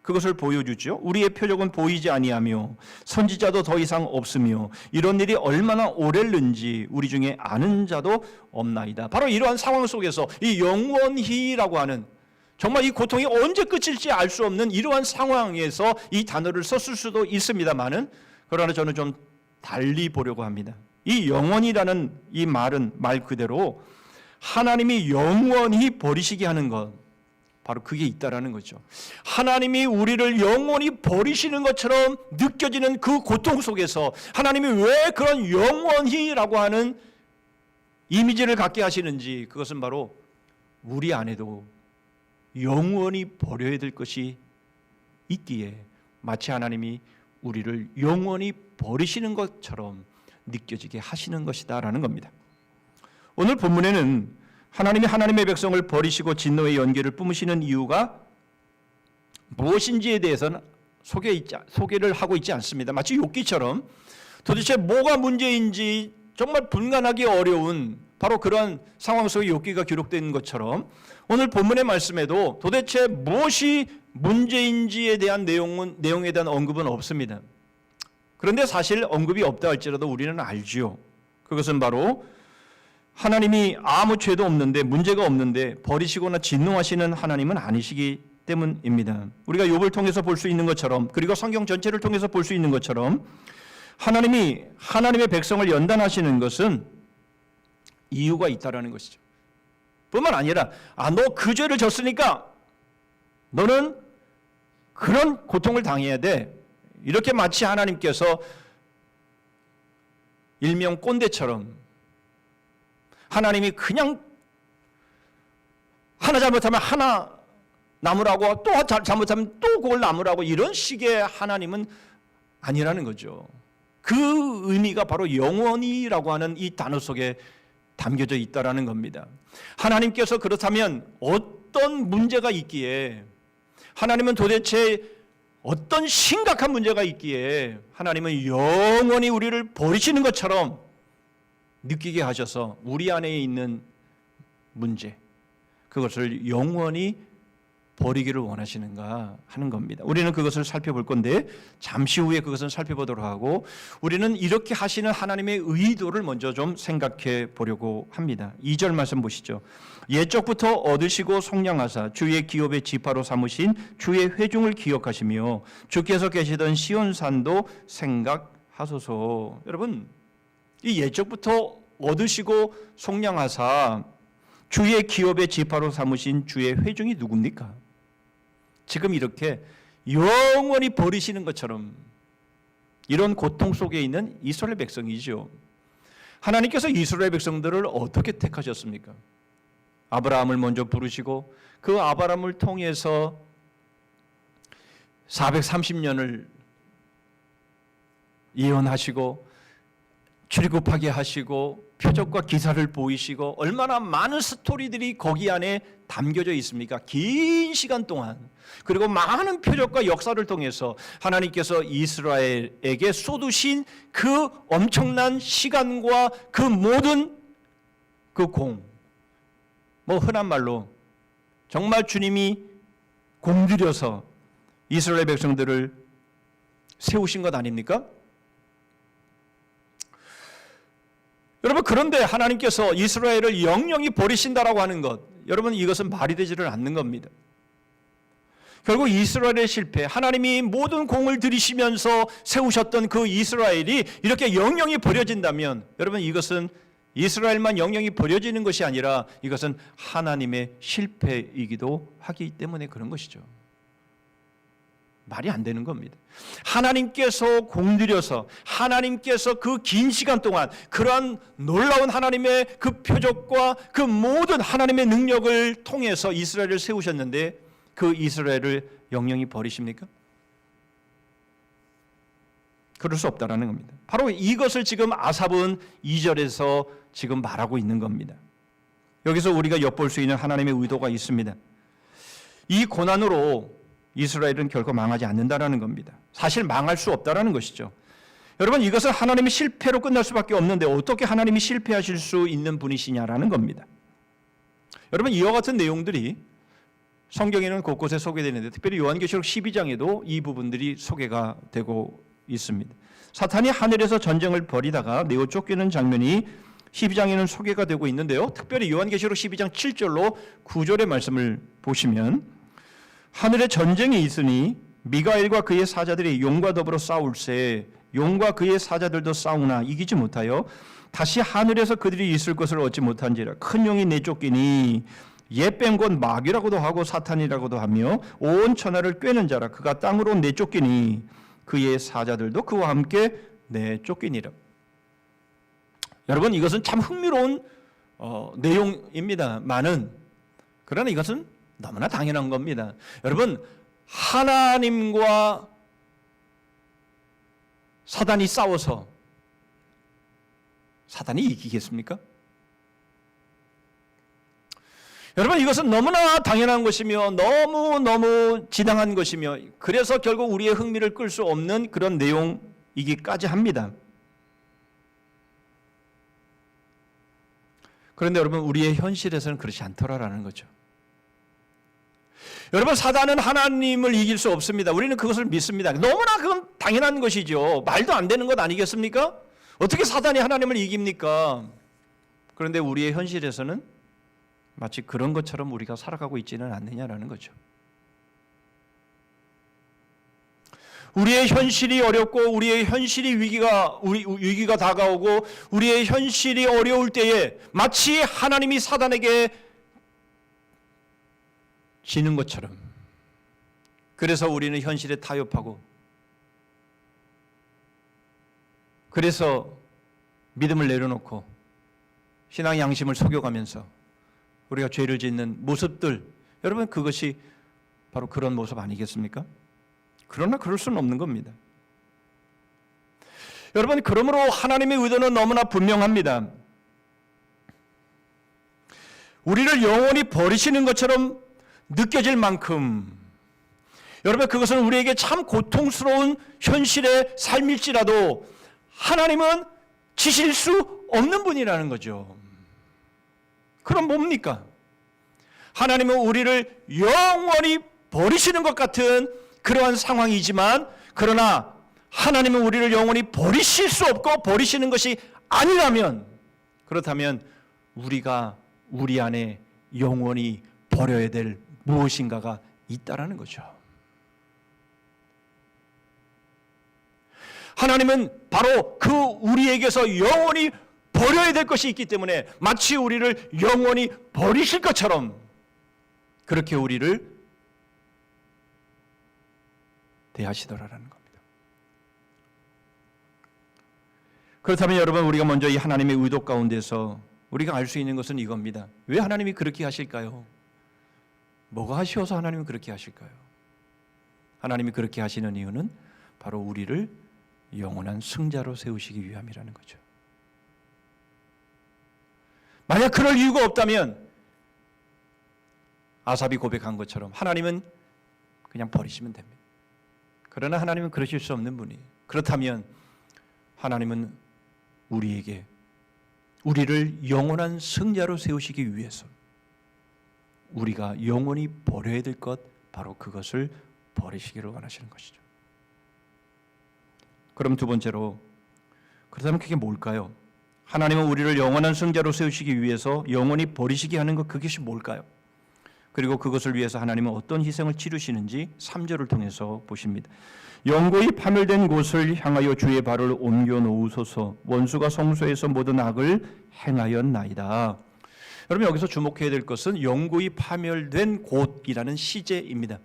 그것을 보여주죠. 우리의 표적은 보이지 아니하며 선지자도 더 이상 없으며 이런 일이 얼마나 오랬는지 우리 중에 아는 자도 없나이다. 바로 이러한 상황 속에서 이 영원히라고 하는, 정말 이 고통이 언제 끝일지 알 수 없는 이러한 상황에서 이 단어를 썼을 수도 있습니다만은, 그러나 저는 좀 달리 보려고 합니다. 이 영원이라는 이 말은 말 그대로 하나님이 영원히 버리시게 하는 것, 바로 그게 있다라는 거죠. 하나님이 우리를 영원히 버리시는 것처럼 느껴지는 그 고통 속에서 하나님이 왜 그런 영원히라고 하는 이미지를 갖게 하시는지, 그것은 바로 우리 안에도 영원히 버려야 될 것이 있기에 마치 하나님이 우리를 영원히 버리시는 것처럼 느껴지게 하시는 것이다라는 겁니다. 오늘 본문에는 하나님이 하나님의 백성을 버리시고 진노의 연기를 뿜으시는 이유가 무엇인지에 대해서는 소개를 하고 있지 않습니다. 마치 욥기처럼 도대체 뭐가 문제인지 정말 분간하기 어려운 바로 그런 상황 속에 욥기가 기록된 것처럼 오늘 본문의 말씀에도 도대체 무엇이 문제인지에 대한 내용에 대한 언급은 없습니다. 그런데 사실 언급이 없다 할지라도 우리는 알지요. 그것은 바로 하나님이 아무 죄도 없는데, 문제가 없는데 버리시거나 진노하시는 하나님은 아니시기 때문입니다. 우리가 욥을 통해서 볼 수 있는 것처럼, 그리고 성경 전체를 통해서 볼 수 있는 것처럼 하나님이 하나님의 백성을 연단하시는 것은 이유가 있다라는 것이죠. 뿐만 아니라 너 그 죄를 졌으니까 너는 그런 고통을 당해야 돼, 이렇게 마치 하나님께서 일명 꼰대처럼 하나님이 그냥 하나 잘못하면 하나 남으라고, 또 잘못하면 또 그걸 남으라고, 이런 식의 하나님은 아니라는 거죠. 그 의미가 바로 영원히라고 하는 이 단어 속에 담겨져 있다라는 겁니다. 하나님께서 그렇다면 어떤 문제가 있기에, 하나님은 도대체 어떤 심각한 문제가 있기에 하나님은 영원히 우리를 버리시는 것처럼 느끼게 하셔서 우리 안에 있는 문제, 그것을 영원히 버리기를 원하시는가 하는 겁니다. 우리는 그것을 살펴볼 건데 잠시 후에 그것은 살펴보도록 하고 우리는 이렇게 하시는 하나님의 의도를 먼저 좀 생각해 보려고 합니다. 2절 말씀 보시죠. 옛적부터 얻으시고 속량하사 주의 기업의 지파로 삼으신 주의 회중을 기억하시며 주께서 계시던 시온산도 생각하소서. 여러분, 이 옛적부터 얻으시고 속량하사 주의 기업의 지파로 삼으신 주의 회중이 누굽니까? 지금 이렇게 영원히 버리시는 것처럼 이런 고통 속에 있는 이스라엘 백성이죠. 하나님께서 이스라엘 백성들을 어떻게 택하셨습니까? 아브라함을 먼저 부르시고 그 아브라함을 통해서 430년을 예언하시고 출애굽하게 하시고 표적과 기사를 보이시고 얼마나 많은 스토리들이 거기 안에 담겨져 있습니까? 긴 시간 동안. 그리고 많은 표적과 역사를 통해서 하나님께서 이스라엘에게 쏟으신 그 엄청난 시간과 그 모든 그 공, 흔한 말로 정말 주님이 공들여서 이스라엘 백성들을 세우신 것 아닙니까? 여러분, 그런데 하나님께서 이스라엘을 영영히 버리신다라고 하는 것, 여러분, 이것은 말이 되지를 않는 겁니다. 결국 이스라엘의 실패, 하나님이 모든 공을 들이시면서 세우셨던 그 이스라엘이 이렇게 영영히 버려진다면 여러분, 이것은 이스라엘만 영영히 버려지는 것이 아니라 이것은 하나님의 실패이기도 하기 때문에 그런 것이죠. 말이 안 되는 겁니다. 하나님께서 공들여서 하나님께서 그 긴 시간 동안 그러한 놀라운 하나님의 그 표적과 그 모든 하나님의 능력을 통해서 이스라엘을 세우셨는데 그 이스라엘을 영영히 버리십니까? 그럴 수 없다라는 겁니다. 바로 이것을 지금 아삽은 2절에서 지금 말하고 있는 겁니다. 여기서 우리가 엿볼 수 있는 하나님의 의도가 있습니다. 이 고난으로 이스라엘은 결코 망하지 않는다라는 겁니다. 사실 망할 수 없다라는 것이죠. 여러분, 이것은 하나님의 실패로 끝날 수밖에 없는데 어떻게 하나님이 실패하실 수 있는 분이시냐라는 겁니다. 여러분, 이와 같은 내용들이 성경에는 곳곳에 소개되는데 특별히 요한계시록 12장에도 이 부분들이 소개가 되고 있습니다. 사탄이 하늘에서 전쟁을 벌이다가 내어 쫓기는 장면이 12장에는 소개가 되고 있는데요. 특별히 요한계시록 12장 7절로 9절의 말씀을 보시면 하늘에 전쟁이 있으니 미가엘과 그의 사자들이 용과 더불어 싸울세 용과 그의 사자들도 싸우나 이기지 못하여 다시 하늘에서 그들이 있을 것을 얻지 못한지라 큰 용이 내쫓기니 옛뱀 곧 마귀라고도 하고 사탄이라고도 하며 온 천하를 꿰는 자라 그가 땅으로 내쫓기니 그의 사자들도 그와 함께 내쫓기니라. 여러분, 이것은 참 흥미로운 내용입니다만은 그러나 이것은 너무나 당연한 겁니다. 여러분, 하나님과 사단이 싸워서 사단이 이기겠습니까? 여러분, 이것은 너무나 당연한 것이며 너무너무 지당한 것이며 그래서 결국 우리의 흥미를 끌 수 없는 그런 내용이기까지 합니다. 그런데 여러분, 우리의 현실에서는 그렇지 않더라라는 거죠. 여러분, 사단은 하나님을 이길 수 없습니다. 우리는 그것을 믿습니다. 너무나 그건 당연한 것이죠. 말도 안 되는 것 아니겠습니까? 어떻게 사단이 하나님을 이깁니까? 그런데 우리의 현실에서는 마치 그런 것처럼 우리가 살아가고 있지는 않느냐라는 거죠. 우리의 현실이 어렵고 우리의 현실이 위기가 다가오고 우리의 현실이 어려울 때에 마치 하나님이 사단에게 지는 것처럼 그래서 우리는 현실에 타협하고 그래서 믿음을 내려놓고 신앙 양심을 속여가면서 우리가 죄를 짓는 모습들, 여러분, 그것이 바로 그런 모습 아니겠습니까? 그러나 그럴 수는 없는 겁니다. 여러분, 그러므로 하나님의 의도는 너무나 분명합니다. 우리를 영원히 버리시는 것처럼 느껴질 만큼 여러분, 그것은 우리에게 참 고통스러운 현실의 삶일지라도 하나님은 지실 수 없는 분이라는 거죠. 그럼 뭡니까? 하나님은 우리를 영원히 버리시는 것 같은 그러한 상황이지만, 그러나 하나님은 우리를 영원히 버리실 수 없고 버리시는 것이 아니라면, 그렇다면 우리가 우리 안에 영원히 버려야 될 무엇인가가 있다라는 거죠. 하나님은 바로 그 우리에게서 영원히 버려야 될 것이 있기 때문에 마치 우리를 영원히 버리실 것처럼 그렇게 우리를 대하시더라라는 겁니다. 그렇다면 여러분, 우리가 먼저 이 하나님의 의도 가운데서 우리가 알 수 있는 것은 이겁니다. 왜 하나님이 그렇게 하실까요? 뭐가 하시어서 하나님은 그렇게 하실까요? 하나님이 그렇게 하시는 이유는 바로 우리를 영원한 승자로 세우시기 위함이라는 거죠. 만약 그럴 이유가 없다면 아삽이 고백한 것처럼 하나님은 그냥 버리시면 됩니다. 그러나 하나님은 그러실 수 없는 분이에요. 그렇다면 하나님은 우리를 영원한 승자로 세우시기 위해서 우리가 영원히 버려야 될 것, 바로 그것을 버리시기를 원하시는 것이죠. 그럼 두 번째로, 그렇다면 그게 뭘까요? 하나님은 우리를 영원한 승자로 세우시기 위해서 영원히 버리시게 하는 것, 그것이 뭘까요? 그리고 그것을 위해서 하나님은 어떤 희생을 치르시는지 3절을 통해서 보십니다. 영고히 파멸된 곳을 향하여 주의 발을 옮겨 놓으소서. 원수가 성소에서 모든 악을 행하였나이다. 여러분, 여기서 주목해야 될 것은 영고히 파멸된 곳이라는 시제입니다.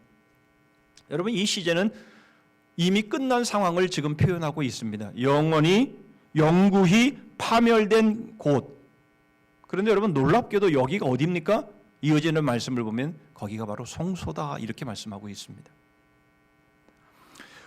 여러분, 이 시제는 이미 끝난 상황을 지금 표현하고 있습니다. 영구히 파멸된 곳. 그런데 여러분, 놀랍게도 여기가 어디입니까? 이어지는 말씀을 보면 거기가 바로 성소다, 이렇게 말씀하고 있습니다.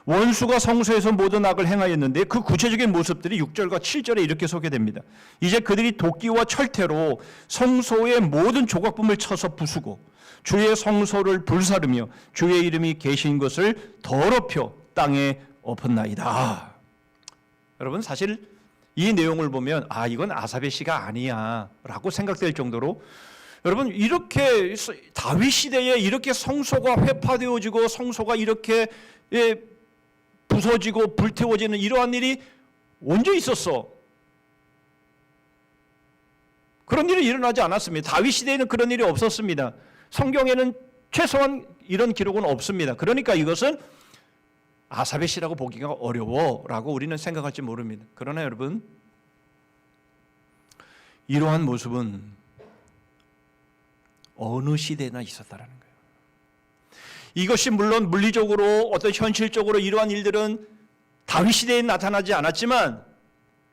원수가 성소에서 모든 악을 행하였는데 그 구체적인 모습들이 6절과 7절에 이렇게 소개됩니다. 이제 그들이 도끼와 철퇴로 성소의 모든 조각품을 쳐서 부수고 주의 성소를 불사르며 주의 이름이 계신 것을 더럽혀 땅에 엎었나이다. 여러분, 사실 이 내용을 보면 이건 아삽의 시가 아니야 라고 생각될 정도로, 여러분, 이렇게 다윗 시대에 이렇게 성소가 회파되어지고 성소가 이렇게 부서지고 불태워지는 이러한 일이 언제 있었어? 그런 일이 일어나지 않았습니다. 다윗 시대에는 그런 일이 없었습니다. 성경에는 최소한 이런 기록은 없습니다. 그러니까 이것은 아삽의 시라고 보기가 어려워라고 우리는 생각할지 모릅니다. 그러나 여러분, 이러한 모습은 어느 시대나 있었다라는 거예요. 이것이 물론 물리적으로 어떤 현실적으로 이러한 일들은 다윗 시대에 나타나지 않았지만,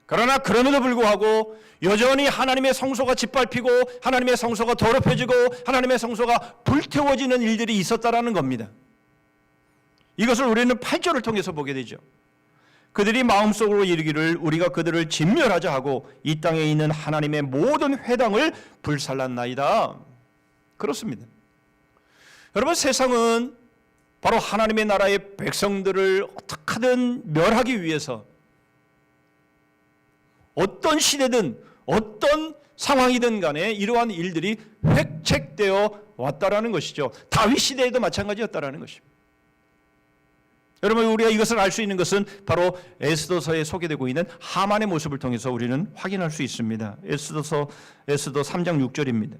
그러나 그럼에도 불구하고 여전히 하나님의 성소가 짓밟히고 하나님의 성소가 더럽혀지고 하나님의 성소가 불태워지는 일들이 있었다라는 겁니다. 이것을 우리는 8절을 통해서 보게 되죠. 그들이 마음속으로 이르기를 우리가 그들을 진멸하자 하고 이 땅에 있는 하나님의 모든 회당을 불살랐나이다. 그렇습니다. 여러분, 세상은 바로 하나님의 나라의 백성들을 어떻게든 멸하기 위해서 어떤 시대든 어떤 상황이든 간에 이러한 일들이 획책되어 왔다라는 것이죠. 다윗 시대에도 마찬가지였다라는 것입니다. 여러분, 우리가 이것을 알 수 있는 것은 바로 에스더서에 소개되고 있는 하만의 모습을 통해서 우리는 확인할 수 있습니다. 에스더 3장 6절입니다.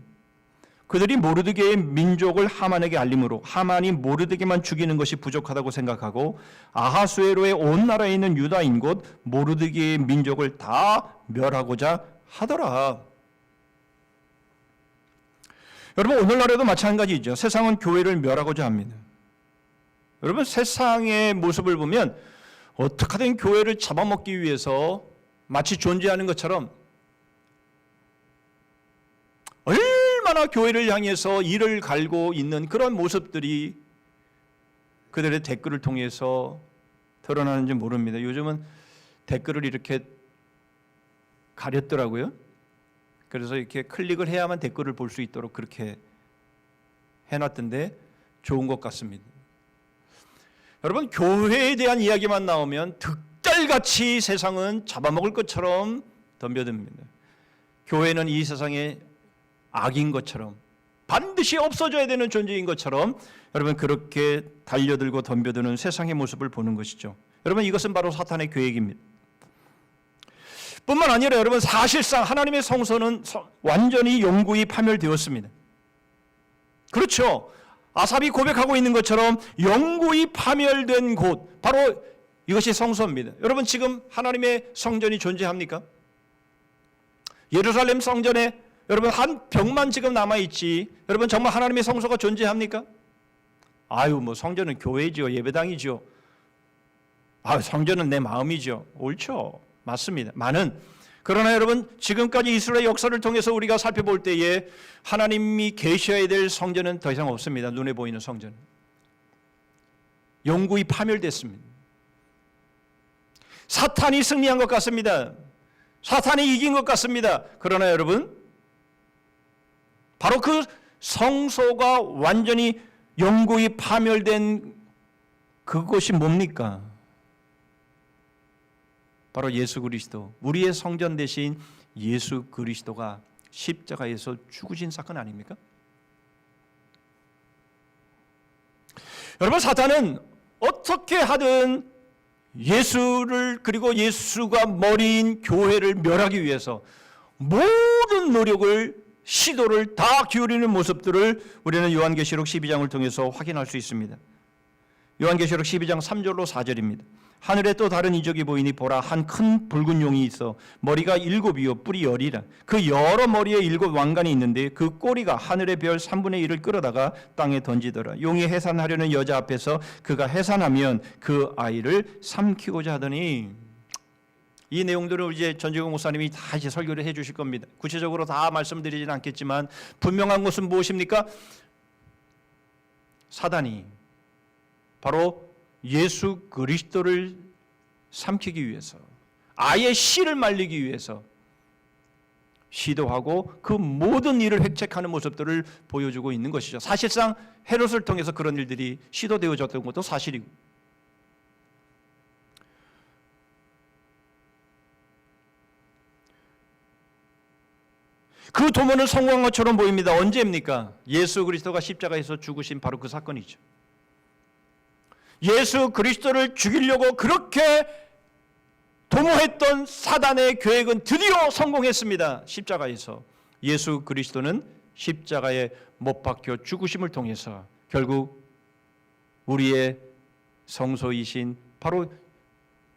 그들이 모르드게의 민족을 하만에게 알림으로 하만이 모르드게만 죽이는 것이 부족하다고 생각하고 아하수에로의 온 나라에 있는 유다인 곧 모르드게의 민족을 다 멸하고자 하더라. 여러분, 오늘날에도 마찬가지죠. 세상은 교회를 멸하고자 합니다. 여러분, 세상의 모습을 보면 어떻게든 교회를 잡아먹기 위해서 마치 존재하는 것처럼 얼마나 교회를 향해서 이를 갈고 있는 그런 모습들이 그들의 댓글을 통해서 드러나는지 모릅니다. 요즘은 댓글을 이렇게 가렸더라고요. 그래서 이렇게 클릭을 해야만 댓글을 볼 수 있도록 그렇게 해놨던데 좋은 것 같습니다. 여러분, 교회에 대한 이야기만 나오면 득달같이 세상은 잡아먹을 것처럼 덤벼듭니다. 교회는 이 세상의 악인 것처럼, 반드시 없어져야 되는 존재인 것처럼 여러분 그렇게 달려들고 덤벼드는 세상의 모습을 보는 것이죠. 여러분 이것은 바로 사탄의 계획입니다. 뿐만 아니라 여러분 사실상 하나님의 성소는 완전히 영구히 파멸되었습니다. 그렇죠. 아삽이 고백하고 있는 것처럼 영구히 파멸된 곳, 바로 이것이 성소입니다. 여러분 지금 하나님의 성전이 존재합니까? 예루살렘 성전에 여러분 한 벽만 지금 남아있지, 여러분 정말 하나님의 성소가 존재합니까? 뭐 성전은 교회지요, 예배당이지요. 성전은 내 마음이죠. 옳죠. 맞습니다. 그러나 여러분 지금까지 이스라엘 역사를 통해서 우리가 살펴볼 때에 하나님이 계셔야 될 성전은 더 이상 없습니다. 눈에 보이는 성전 영구히 파멸됐습니다. 사탄이 승리한 것 같습니다. 사탄이 이긴 것 같습니다. 그러나 여러분 바로 그 성소가 완전히 영구히 파멸된 그것이 뭡니까? 바로 예수 그리스도, 우리의 성전 대신 예수 그리스도가 십자가에서 죽으신 사건 아닙니까? 여러분 사탄은 어떻게 하든 예수를, 그리고 예수가 머리인 교회를 멸하기 위해서 모든 노력을, 시도를 다 기울이는 모습들을 우리는 요한계시록 12장을 통해서 확인할 수 있습니다. 요한계시록 12장 3절로 4절입니다. 하늘에 또 다른 이적이 보이니 보라, 한 큰 붉은 용이 있어 머리가 7이요 뿔이 10이라. 그 여러 머리에 7 왕관이 있는데 그 꼬리가 하늘의 별 3분의 1을 끌어다가 땅에 던지더라. 용이 해산하려는 여자 앞에서 그가 해산하면 그 아이를 삼키고자 하더니, 이 내용들을 이제 전지국 목사님이 다 이제 설교를 해 주실 겁니다. 구체적으로 다 말씀드리지는 않겠지만 분명한 것은 무엇입니까? 사단이 바로 예수 그리스도를 삼키기 위해서, 아예 씨를 말리기 위해서 시도하고 그 모든 일을 획책하는 모습들을 보여주고 있는 것이죠. 사실상 헤롯을 통해서 그런 일들이 시도되어졌던 것도 사실이고, 그 도모는 성공한 것처럼 보입니다. 언제입니까? 예수 그리스도가 십자가에서 죽으신 바로 그 사건이죠. 예수 그리스도를 죽이려고 그렇게 도모했던 사단의 계획은 드디어 성공했습니다. 십자가에서 예수 그리스도는 십자가에 못 박혀 죽으심을 통해서 결국 우리의 성소이신 바로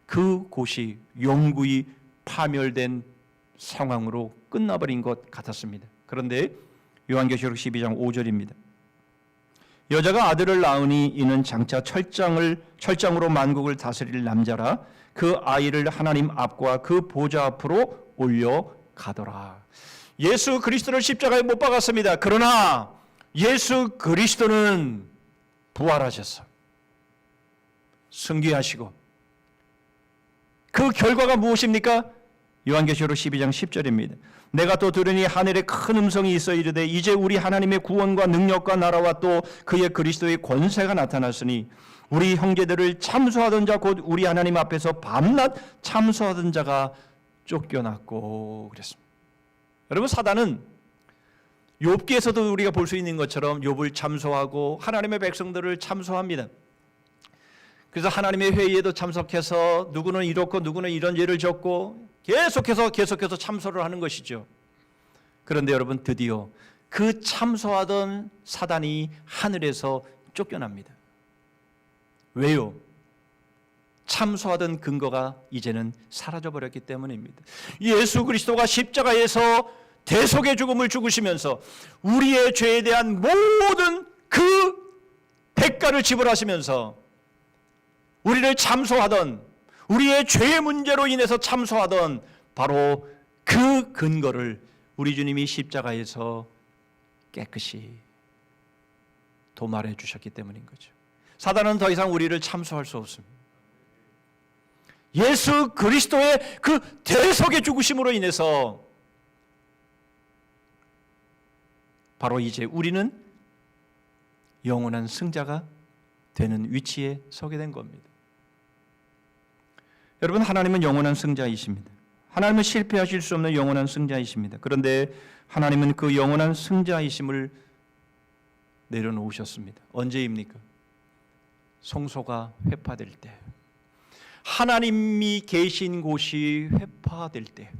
그 곳이 영구히 파멸된 상황으로 끝나버린 것 같았습니다. 그런데 요한계시록 12장 5절입니다. 여자가 아들을 낳으니 이는 장차 철장으로 만국을 다스릴 남자라. 그 아이를 하나님 앞과 그 보좌 앞으로 올려가더라. 예수 그리스도를 십자가에 못 박았습니다. 그러나 예수 그리스도는 부활하셨어. 승귀하시고, 그 결과가 무엇입니까? 요한계시록 12장 10절입니다. 내가 또 들으니 하늘에 큰 음성이 있어 이르되 이제 우리 하나님의 구원과 능력과 나라와 또 그의 그리스도의 권세가 나타났으니 우리 형제들을 참소하던 자 곧 우리 하나님 앞에서 밤낮 참소하던 자가 쫓겨났고 그랬습니다. 여러분 사단은 욥기에서도 우리가 볼 수 있는 것처럼 욥을 참소하고 하나님의 백성들을 참소합니다. 그래서 하나님의 회의에도 참석해서 누구는 이렇고 누구는 이런 죄를 졌고 계속해서 참소를 하는 것이죠. 그런데 여러분 드디어 그 참소하던 사단이 하늘에서 쫓겨납니다. 왜요? 참소하던 근거가 이제는 사라져버렸기 때문입니다. 예수 그리스도가 십자가에서 대속의 죽음을 죽으시면서 우리의 죄에 대한 모든 그 대가를 지불하시면서 우리를 참소하던, 우리의 죄의 문제로 인해서 참소하던 바로 그 근거를 우리 주님이 십자가에서 깨끗이 도말해 주셨기 때문인 거죠. 사단은 더 이상 우리를 참소할 수 없습니다. 예수 그리스도의 그 대속의 죽으심으로 인해서 바로 이제 우리는 영원한 승자가 되는 위치에 서게 된 겁니다. 여러분 하나님은 영원한 승자이십니다. 하나님은 실패하실 수 없는 영원한 승자이십니다. 그런데 하나님은 그 영원한 승자이심을 내려놓으셨습니다. 언제입니까? 성소가 회파될 때, 하나님이 계신 곳이 회파될 때.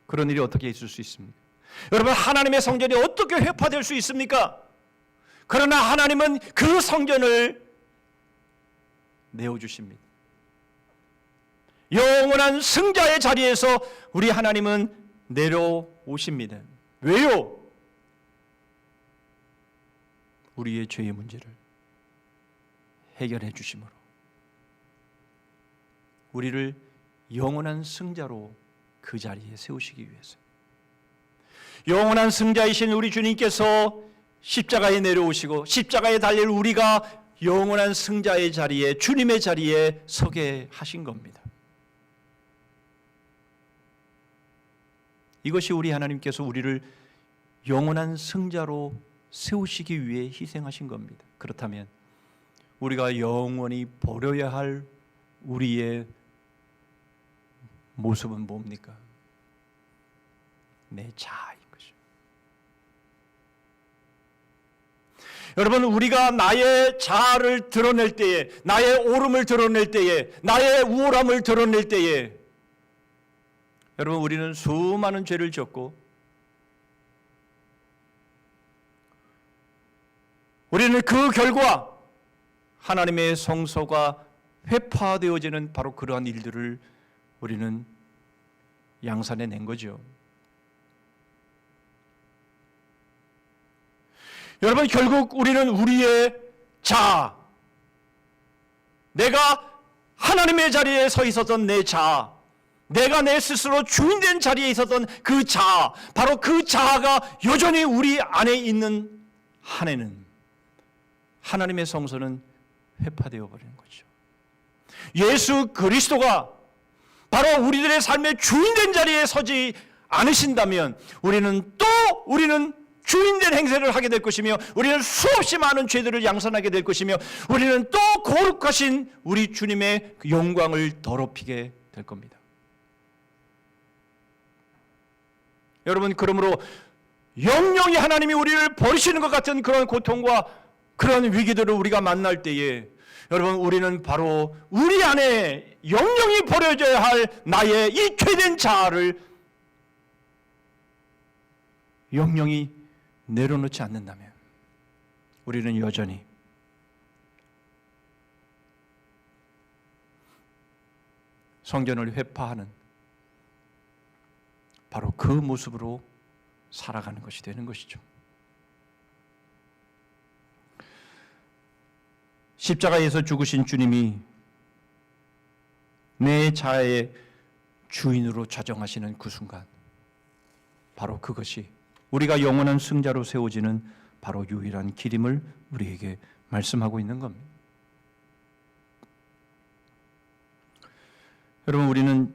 그런 일이 어떻게 있을 수 있습니까? 여러분, 하나님의 성전이 어떻게 회파될 수 있습니까? 그러나 하나님은 그 성전을 내어주십니다. 영원한 승자의 자리에서 우리 하나님은 내려오십니다. 왜요? 우리의 죄의 문제를 해결해 주심으로, 우리를 영원한 승자로 그 자리에 세우시기 위해서. 영원한 승자이신 우리 주님께서 십자가에 내려오시고 십자가에 달릴 우리가 영원한 승자의 자리에, 주님의 자리에 서게 하신 겁니다. 이것이 우리 하나님께서 우리를 영원한 승자로 세우시기 위해 희생하신 겁니다. 그렇다면 우리가 영원히 버려야 할 우리의 모습은 뭡니까? 내 자아인 것이죠. 여러분, 우리가 나의 자아를 드러낼 때에, 나의 오름을 드러낼 때에, 나의 우월함을 드러낼 때에, 여러분, 우리는 수많은 죄를 졌고, 우리는 그 결과 하나님의 성소가 회파되어지는 바로 그러한 일들을 우리는 양산해 낸 거죠. 여러분, 결국 우리는 우리의 자아, 내가 하나님의 자리에 서 있었던 내 자아, 내가 내 스스로 주인된 자리에 있었던 그 자아, 바로 그 자아가 여전히 우리 안에 있는 한에는 하나님의 성소는 회파되어 버리는 거죠. 예수 그리스도가 바로 우리들의 삶의 주인된 자리에 서지 않으신다면 우리는 주인된 행세를 하게 될 것이며, 우리는 수없이 많은 죄들을 양산하게 될 것이며, 우리는 또 거룩하신 우리 주님의 영광을 더럽히게 될 겁니다. 여러분, 그러므로 영영이 하나님이 우리를 버리시는 것 같은 그런 고통과 그런 위기들을 우리가 만날 때에, 여러분, 우리는 바로 우리 안에 영영이 버려져야 할 나의 이 죄된 자아를 영영이 내려놓지 않는다면 우리는 여전히 성전을 회파하는 바로 그 모습으로 살아가는 것이 되는 것이죠. 십자가에서 죽으신 주님이 내 자아의 주인으로 좌정하시는 그 순간, 바로 그것이 우리가 영원한 승자로 세워지는 바로 유일한 길임을 우리에게 말씀하고 있는 겁니다. 여러분, 우리는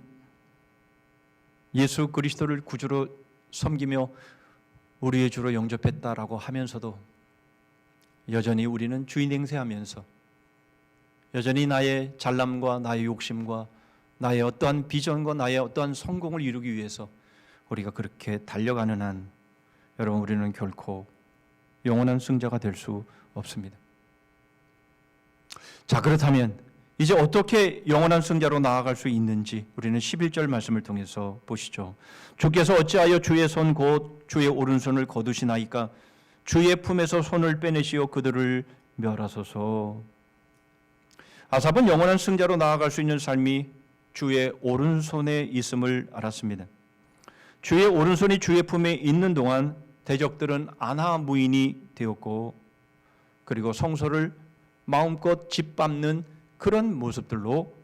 예수 그리스도를 구주로 섬기며 우리의 주로 영접했다라고 하면서도 여전히 우리는 주인 행세하면서 여전히 나의 잘남과 나의 욕심과 나의 어떠한 비전과 나의 어떠한 성공을 이루기 위해서 우리가 그렇게 달려가는 한, 여러분, 우리는 결코 영원한 승자가 될 수 없습니다. 자, 그렇다면 이제 어떻게 영원한 승자로 나아갈 수 있는지 우리는 11절 말씀을 통해서 보시죠. 주께서 어찌하여 주의 손 곧 주의 오른손을 거두시나이까? 주의 품에서 손을 빼내시어 그들을 멸하소서. 아삽은 영원한 승자로 나아갈 수 있는 삶이 주의 오른손에 있음을 알았습니다. 주의 오른손이 주의 품에 있는 동안 대적들은 안하무인이 되었고, 그리고 성소를 마음껏 짓밟는 그런 모습들로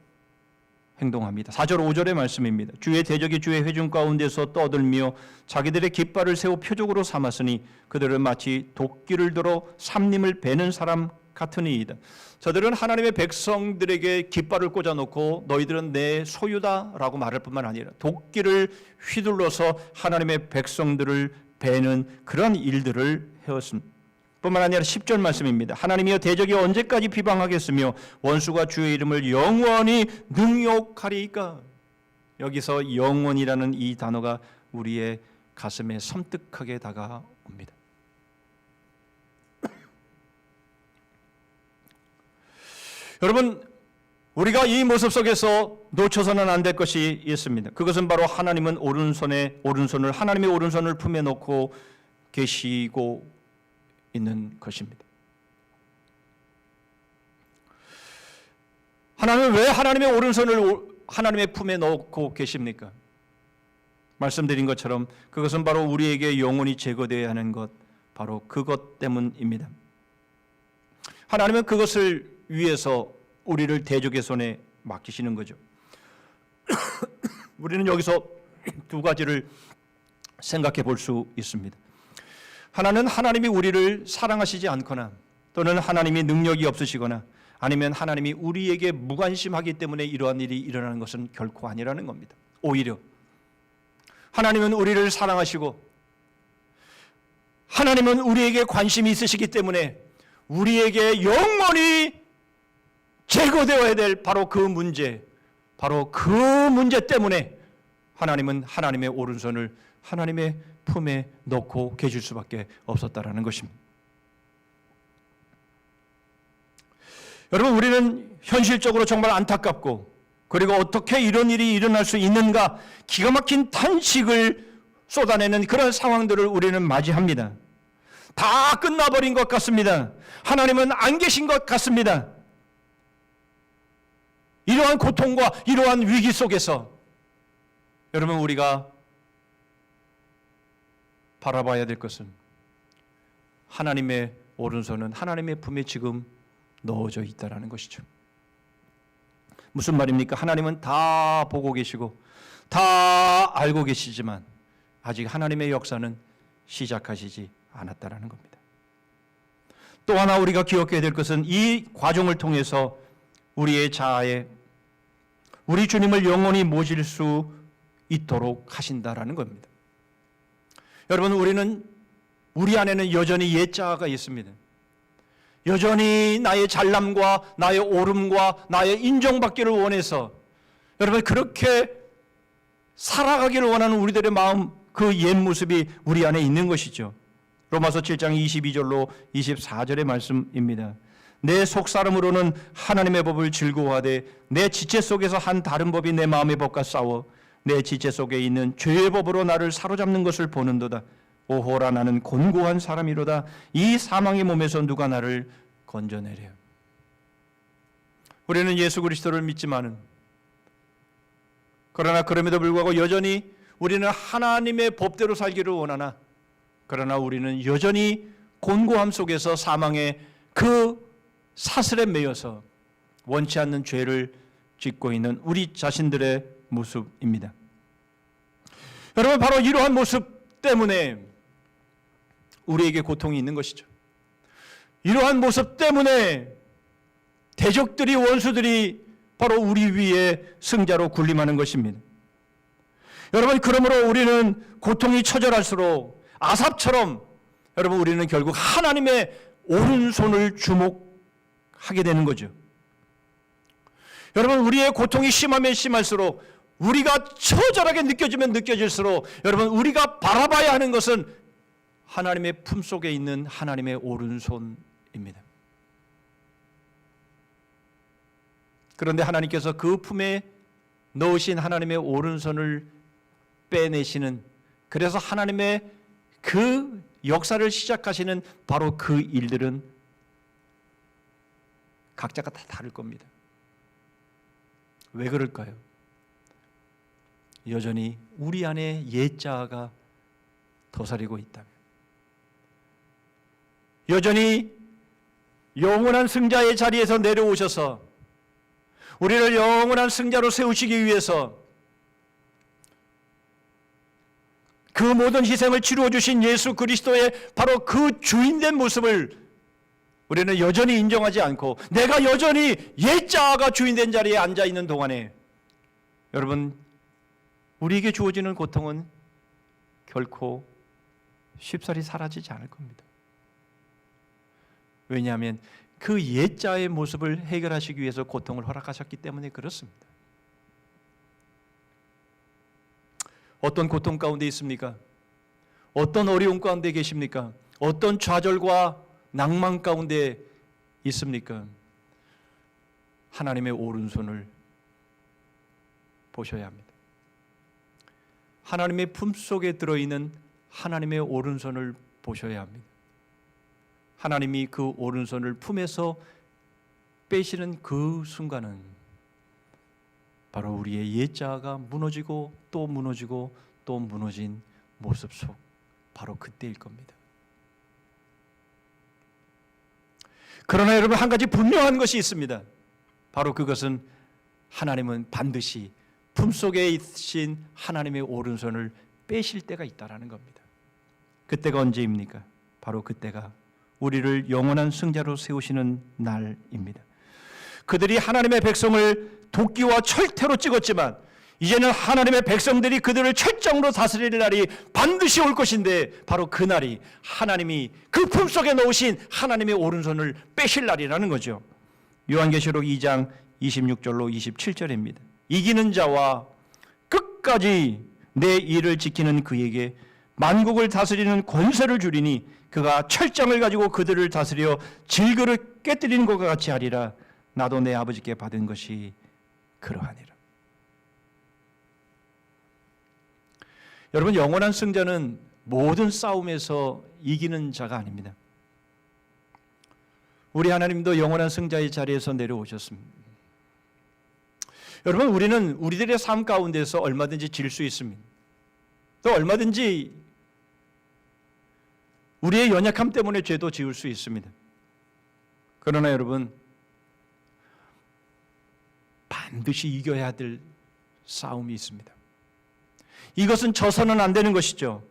행동합니다. 4절 5절의 말씀입니다. 주의 대적이 주의 회중 가운데서 떠들며 자기들의 깃발을 세워 표적으로 삼았으니 그들은 마치 도끼를 들어 삼림을 베는 사람 같으니이다. 저들은 하나님의 백성들에게 깃발을 꽂아놓고 너희들은 내 소유다라고 말할 뿐만 아니라 도끼를 휘둘러서 하나님의 백성들을 베는 그런 일들을 해왔습니다. 뿐만 아니라 10절 말씀입니다. 하나님이여 대적이 언제까지 비방하겠으며 원수가 주의 이름을 영원히 능욕하리이까? 여기서 영원이라는 이 단어가 우리의 가슴에 섬뜩하게 다가옵니다. 옵니다. 여러분, 우리가 이 모습 속에서 놓쳐서는 안 될 것이 있습니다. 그것은 바로 하나님은 하나님의 오른손을 품에 놓고 계시고 있는 것입니다. 하나님은 왜 하나님의 오른손을 하나님의 품에 놓고 계십니까? 말씀드린 것처럼 그것은 바로 우리에게 영원히 제거되어야 하는 것, 바로 그것 때문입니다. 하나님은 그것을 위해서 우리를 대적의 손에 맡기시는 거죠. 우리는 여기서 두 가지를 생각해 볼 수 있습니다. 하나는 하나님이 우리를 사랑하시지 않거나 또는 하나님이 능력이 없으시거나 아니면 하나님이 우리에게 무관심하기 때문에 이러한 일이 일어나는 것은 결코 아니라는 겁니다. 오히려 하나님은 우리를 사랑하시고 하나님은 우리에게 관심이 있으시기 때문에 우리에게 영원히 제거되어야 될 바로 그 문제 때문에 하나님은 하나님의 오른손을 하나님의 품에 넣고 계실 수밖에 없었다라는 것입니다. 여러분, 우리는 현실적으로 정말 안타깝고 그리고 어떻게 이런 일이 일어날 수 있는가 기가 막힌 탄식을 쏟아내는 그런 상황들을 우리는 맞이합니다. 다 끝나버린 것 같습니다. 하나님은 안 계신 것 같습니다. 이러한 고통과 이러한 위기 속에서 여러분, 우리가 바라봐야 될 것은 하나님의 오른손은 하나님의 품에 지금 넣어져 있다라는 것이죠. 무슨 말입니까? 하나님은 다 보고 계시고 다 알고 계시지만 아직 하나님의 역사는 시작하시지 않았다라는 겁니다. 또 하나 우리가 기억해야 될 것은 이 과정을 통해서 우리의 자아에 우리 주님을 영원히 모실 수 있도록 하신다라는 겁니다. 여러분, 우리 안에는 여전히 옛 자아가 있습니다. 여전히 나의 잘남과 나의 옳음과 나의 인정받기를 원해서 여러분 그렇게 살아가기를 원하는 우리들의 마음, 그 옛 모습이 우리 안에 있는 것이죠. 로마서 7장 22절로 24절의 말씀입니다. 내 속사람으로는 하나님의 법을 즐거워하되 내 지체 속에서 한 다른 법이 내 마음의 법과 싸워 내 지체 속에 있는 죄의 법으로 나를 사로잡는 것을 보는도다. 오호라, 나는 곤고한 사람이로다. 이 사망의 몸에서 누가 나를 건져내려. 우리는 예수 그리스도를 믿지만은 그러나 그럼에도 불구하고 여전히 우리는 하나님의 법대로 살기를 원하나 그러나 우리는 여전히 곤고함 속에서 사망의 그 사슬에 매여서 원치 않는 죄를 짓고 있는 우리 자신들의 모습입니다. 여러분, 바로 이러한 모습 때문에 우리에게 고통이 있는 것이죠. 이러한 모습 때문에 대적들이, 원수들이 바로 우리 위에 승자로 군림하는 것입니다. 여러분, 그러므로 우리는 고통이 처절할수록 아삽처럼 여러분 우리는 결국 하나님의 오른손을 주목하게 되는 거죠. 여러분, 우리의 고통이 심하면 심할수록 우리가 처절하게 느껴지면 느껴질수록 여러분 우리가 바라봐야 하는 것은 하나님의 품속에 있는 하나님의 오른손입니다. 그런데 하나님께서 그 품에 넣으신 하나님의 오른손을 빼내시는, 그래서 하나님의 그 역사를 시작하시는 바로 그 일들은 각자가 다 다를 겁니다. 왜 그럴까요? 여전히 우리 안에 옛 자아가 도사리고 있다면, 여전히 영원한 승자의 자리에서 내려오셔서 우리를 영원한 승자로 세우시기 위해서 그 모든 희생을 치루어 주신 예수 그리스도의 바로 그 주인된 모습을 우리는 여전히 인정하지 않고 내가 여전히 옛 자아가 주인된 자리에 앉아 있는 동안에 여러분 우리에게 주어지는 고통은 결코 쉽사리 사라지지 않을 겁니다. 왜냐하면 그 옛 자아의 모습을 해결하시기 위해서 고통을 허락하셨기 때문에 그렇습니다. 어떤 고통 가운데 있습니까? 어떤 어려움 가운데 계십니까? 어떤 좌절과 낭만 가운데 있습니까? 하나님의 오른손을 보셔야 합니다. 하나님의 품속에 들어있는 하나님의 오른손을 보셔야 합니다. 하나님이 그 오른손을 품에서 빼시는 그 순간은 바로 우리의 옛자가 무너지고 또 무너지고 또 무너진 모습 속 바로 그때일 겁니다. 그러나 여러분, 한 가지 분명한 것이 있습니다. 바로 그것은 하나님은 반드시 품속에 있으신 하나님의 오른손을 빼실 때가 있다라는 겁니다. 그때가 언제입니까? 바로 그때가 우리를 영원한 승자로 세우시는 날입니다. 그들이 하나님의 백성을 도끼와 철퇴로 찍었지만 이제는 하나님의 백성들이 그들을 철정으로 다스릴 날이 반드시 올 것인데, 바로 그 날이 하나님이 그 품속에 넣으신 하나님의 오른손을 빼실 날이라는 거죠. 요한계시록 2장 26절로 27절입니다. 이기는 자와 끝까지 내 일을 지키는 그에게 만국을 다스리는 권세를 주리니 그가 철장을 가지고 그들을 다스려 질그릇 깨뜨리는 것과 같이 하리라. 나도 내 아버지께 받은 것이 그러하니라. 여러분, 영원한 승자는 모든 싸움에서 이기는 자가 아닙니다. 우리 하나님도 영원한 승자의 자리에서 내려오셨습니다. 여러분, 우리는 우리들의 삶 가운데서 얼마든지 질 수 있습니다. 또 얼마든지 우리의 연약함 때문에 죄도 지을 수 있습니다. 그러나 여러분, 반드시 이겨야 될 싸움이 있습니다. 이것은 져서는 안 되는 것이죠.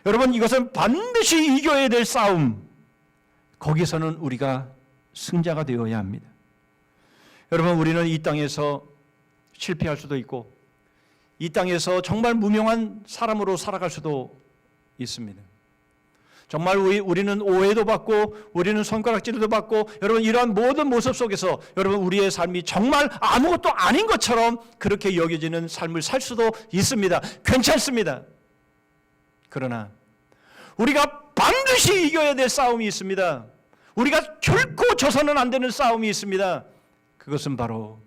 여러분, 이것은 반드시 이겨야 될 싸움. 거기서는 우리가 승자가 되어야 합니다. 여러분, 우리는 이 땅에서 실패할 수도 있고 이 땅에서 정말 무명한 사람으로 살아갈 수도 있습니다. 정말 우리는 오해도 받고 우리는 손가락질도 받고, 여러분, 이러한 모든 모습 속에서 여러분, 우리의 삶이 정말 아무것도 아닌 것처럼 그렇게 여겨지는 삶을 살 수도 있습니다. 괜찮습니다. 그러나 우리가 반드시 이겨야 될 싸움이 있습니다. 우리가 결코 져서는 안 되는 싸움이 있습니다. 그것은 바로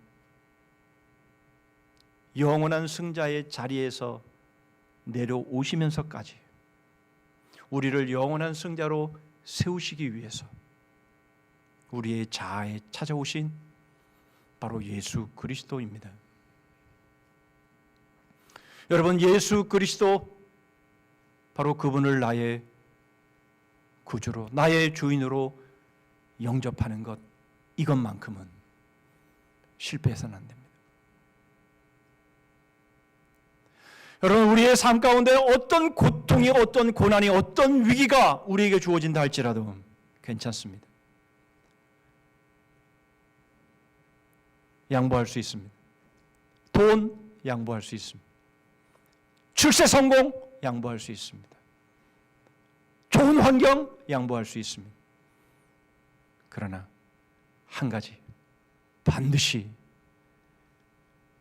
영원한 승자의 자리에서 내려오시면서까지 우리를 영원한 승자로 세우시기 위해서 우리의 자아에 찾아오신 바로 예수 그리스도입니다. 여러분, 예수 그리스도, 바로 그분을 나의 구주로, 나의 주인으로 영접하는 것, 이것만큼은 실패해서는 안 됩니다. 여러분, 우리의 삶 가운데 어떤 고통이, 어떤 고난이, 어떤 위기가 우리에게 주어진다 할지라도 괜찮습니다. 양보할 수 있습니다. 돈 양보할 수 있습니다. 출세 성공 양보할 수 있습니다. 좋은 환경 양보할 수 있습니다. 그러나 한 가지 반드시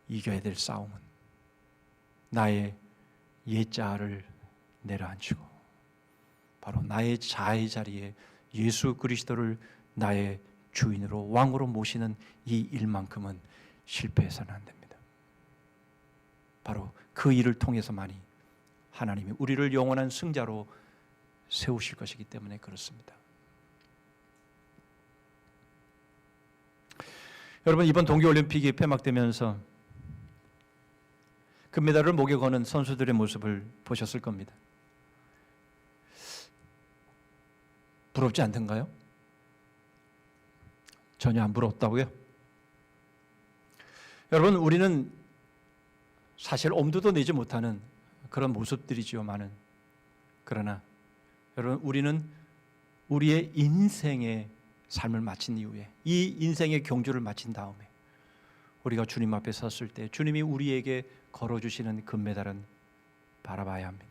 이겨야 될 싸움은 나의 옛자아를 내려앉히고 바로 나의 자아의 자리에 예수 그리스도를 나의 주인으로, 왕으로 모시는 이 일만큼은 실패해서는 안 됩니다. 바로 그 일을 통해서만이 하나님이 우리를 영원한 승자로 세우실 것이기 때문에 그렇습니다. 여러분, 이번 동계올림픽이 폐막되면서 금메달을 목에 거는 선수들의 모습을 보셨을 겁니다. 부럽지 않던가요? 전혀 안 부럽다고요? 여러분, 우리는 사실 엄두도 내지 못하는 그런 모습들이지요, 많은. 그러나 여러분, 우리는 우리의 인생의 삶을 마친 이후에, 이 인생의 경주를 마친 다음에 우리가 주님 앞에 섰을 때 주님이 우리에게 걸어주시는 금메달은 바라봐야 합니다.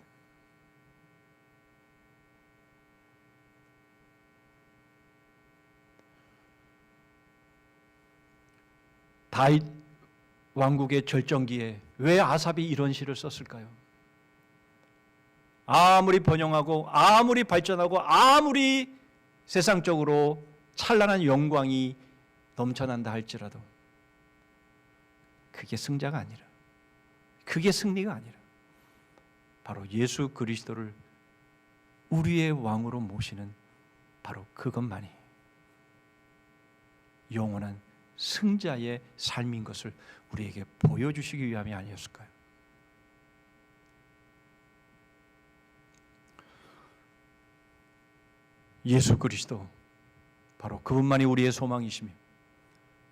다윗 왕국의 절정기에 왜 아삽이 이런 시를 썼을까요? 아무리 번영하고 아무리 발전하고 아무리 세상적으로 찬란한 영광이 넘쳐난다 할지라도 그게 승자가 아니라, 그게 승리가 아니라 바로 예수 그리스도를 우리의 왕으로 모시는 바로 그것만이 영원한 승자의 삶인 것을 우리에게 보여주시기 위함이 아니었을까요? 예수 그리스도, 바로 그분만이 우리의 소망이시며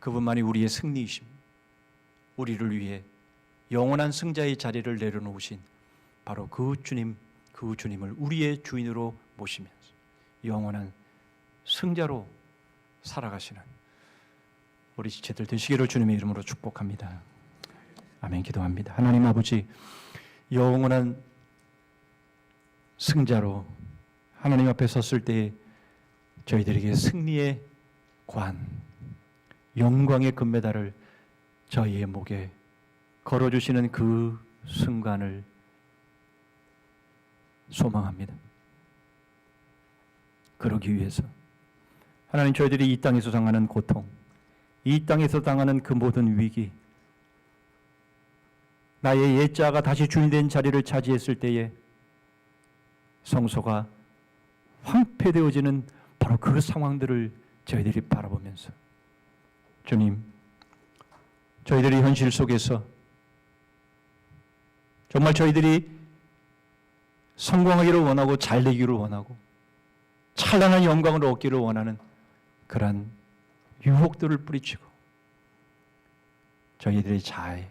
그분만이 우리의 승리이시며 우리를 위해 영원한 승자의 자리를 내려놓으신 바로 그 주님을 우리의 주인으로 모시면서 영원한 승자로 살아가시는 우리 지체들 되시기를 주님의 이름으로 축복합니다. 아멘. 기도합니다. 하나님 아버지, 영원한 승자로 하나님 앞에 섰을 때 저희들에게 승리의 관, 영광의 금메달을 저희의 목에 걸어주시는 그 순간을 소망합니다. 그러기 위해서 하나님, 저희들이 이 땅에서 당하는 고통, 이 땅에서 당하는 그 모든 위기, 나의 옛자가 다시 주인된 자리를 차지했을 때에 성소가 황폐되어지는 바로 그 상황들을 저희들이 바라보면서, 주님, 저희들이 현실 속에서 정말 저희들이 성공하기를 원하고 잘되기를 원하고 찬란한 영광을 얻기를 원하는 그러한 유혹들을 뿌리치고 저희들의 자아에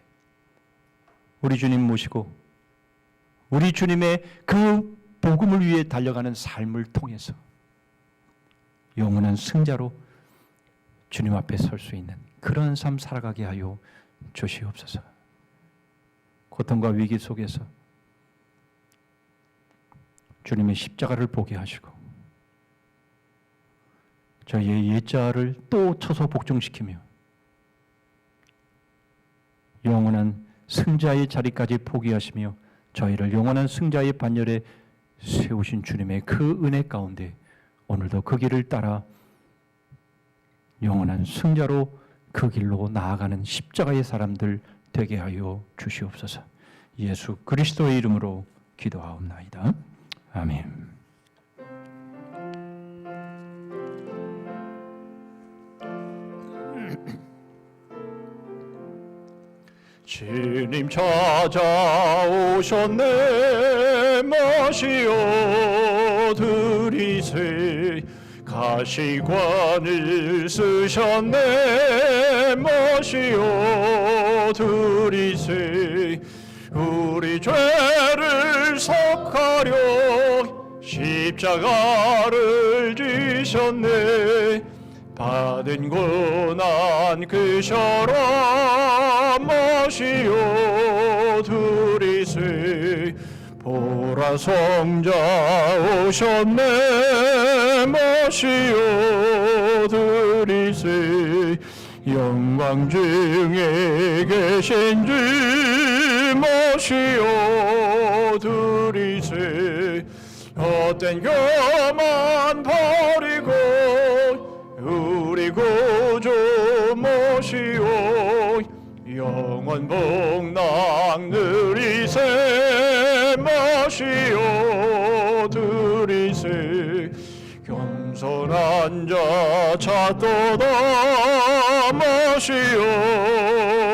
우리 주님 모시고 우리 주님의 그 복음을 위해 달려가는 삶을 통해서 영원한 승자로 주님 앞에 설 수 있는 그런 삶 살아가게 하여 주시옵소서. 고통과 위기 속에서 주님의 십자가를 보게 하시고 저희의 옛자를 또 쳐서 복종시키며 영원한 승자의 자리까지 포기하시며 저희를 영원한 승자의 반열에 세우신 주님의 그 은혜 가운데 오늘도 그 길을 따라 영원한 승자로 그 길로 나아가는 십자가의 사람들 되게 하여 주시옵소서. 예수 그리스도의 이름으로 기도하옵나이다. 아멘. 주님 찾아오셨네. 마시어 들이세. 가시관을 쓰셨네. 마시어 들이세. 우리 죄를 속하려 십자가를 지셨네. 받은 고난 그셔라. 마시어 들이세. 보라 성자 오셨네. 마시어 들이세. 영광 중에 계신 주 마시어 들이세. 헛된 교만 버리고 우리 구주 모시오. 영원 복락 누리세. 마시오 들이세. 겸손한 자 찾도다. 마시오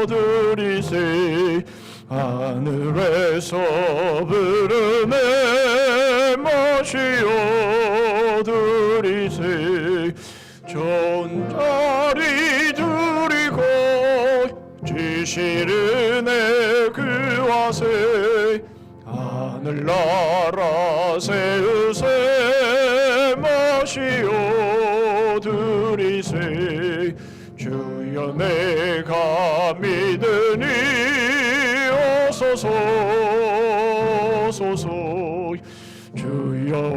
들이세. 하늘에서 부르네. 마시오 들이세. 좋은 자리 드리고 지시르네 그와세. 하늘나라 세우세. 마시오 들이세. 주여 내가 믿으니 오소서. 주여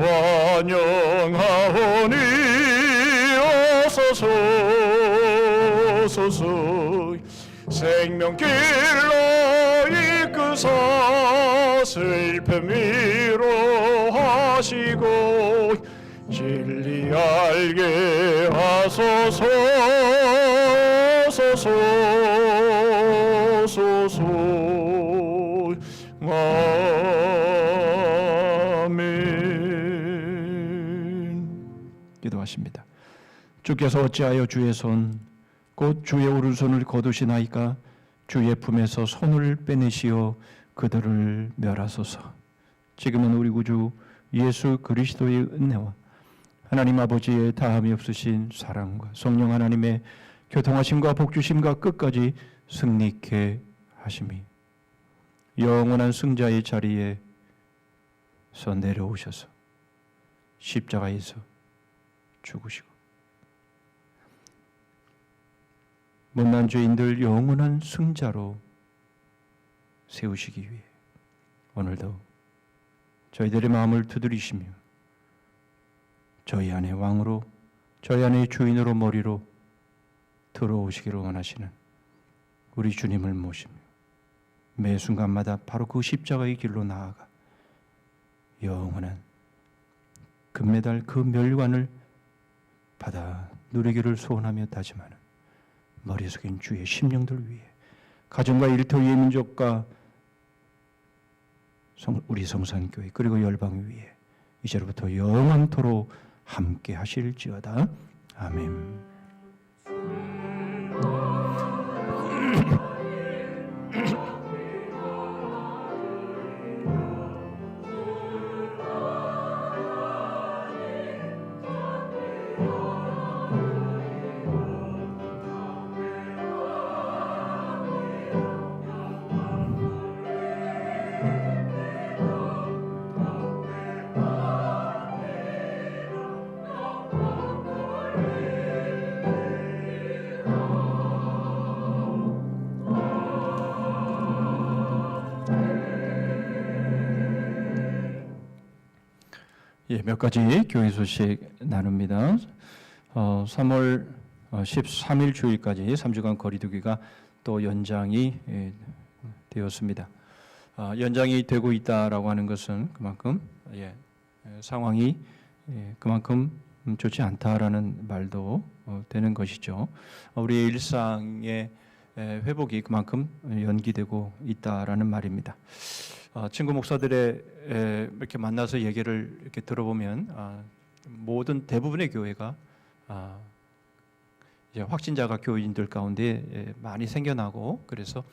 환영하오니 오소서. 생명길로 이끄사 슬픔 위로하시고 진리 알게 하소서 소서 아멘. 기도하십니다. 주께서 어찌하여 주의 손 곧 주의 오른손을 거두시나이까 주의 품에서 손을 빼내시어 그들을 멸하소서. 지금은 우리 구주 예수 그리스도의 은혜와 하나님 아버지의 다함이 없으신 사랑과 성령 하나님의 교통하심과 복주심과 끝까지 승리케 하심이 영원한 승자의 자리에서 내려오셔서 십자가에서 죽으시고 못난 죄인들 영원한 승자로 세우시기 위해 오늘도 저희들의 마음을 두드리시며 저희 안에 왕으로 저희 안에 주인으로 머리로 들어오시기를 원하시는 우리 주님을 모시며 매 순간마다 바로 그 십자가의 길로 나아가 영원한 금메달 그 멸관을 받아 누리기를 소원하며 다짐하는 머리에 숙인 주의 심령들 위해 가정과 일터의 민족과 우리 성산교회 그리고 열방 위에 이제로부터 영원토록 함께 하실지어다. 아멘. 몇 가지 교회 소식 나눕니다. 3월 13일 주일까지 3주간 거리두기가 또 연장이 되었습니다. 연장이 되고 있다라고 하는 것은 그만큼 상황이 그만큼 좋지 않다라는 말도 되는 것이죠. 우리의 일상의 회복이 그만큼 연기되고 있다라는 말입니다. 친구 목사들의 이렇게 만나서 얘기를 이렇게 들어보면 모든 대부분의 교회가 이제 확진자가 교인들 가운데 많이 생겨나고 그래서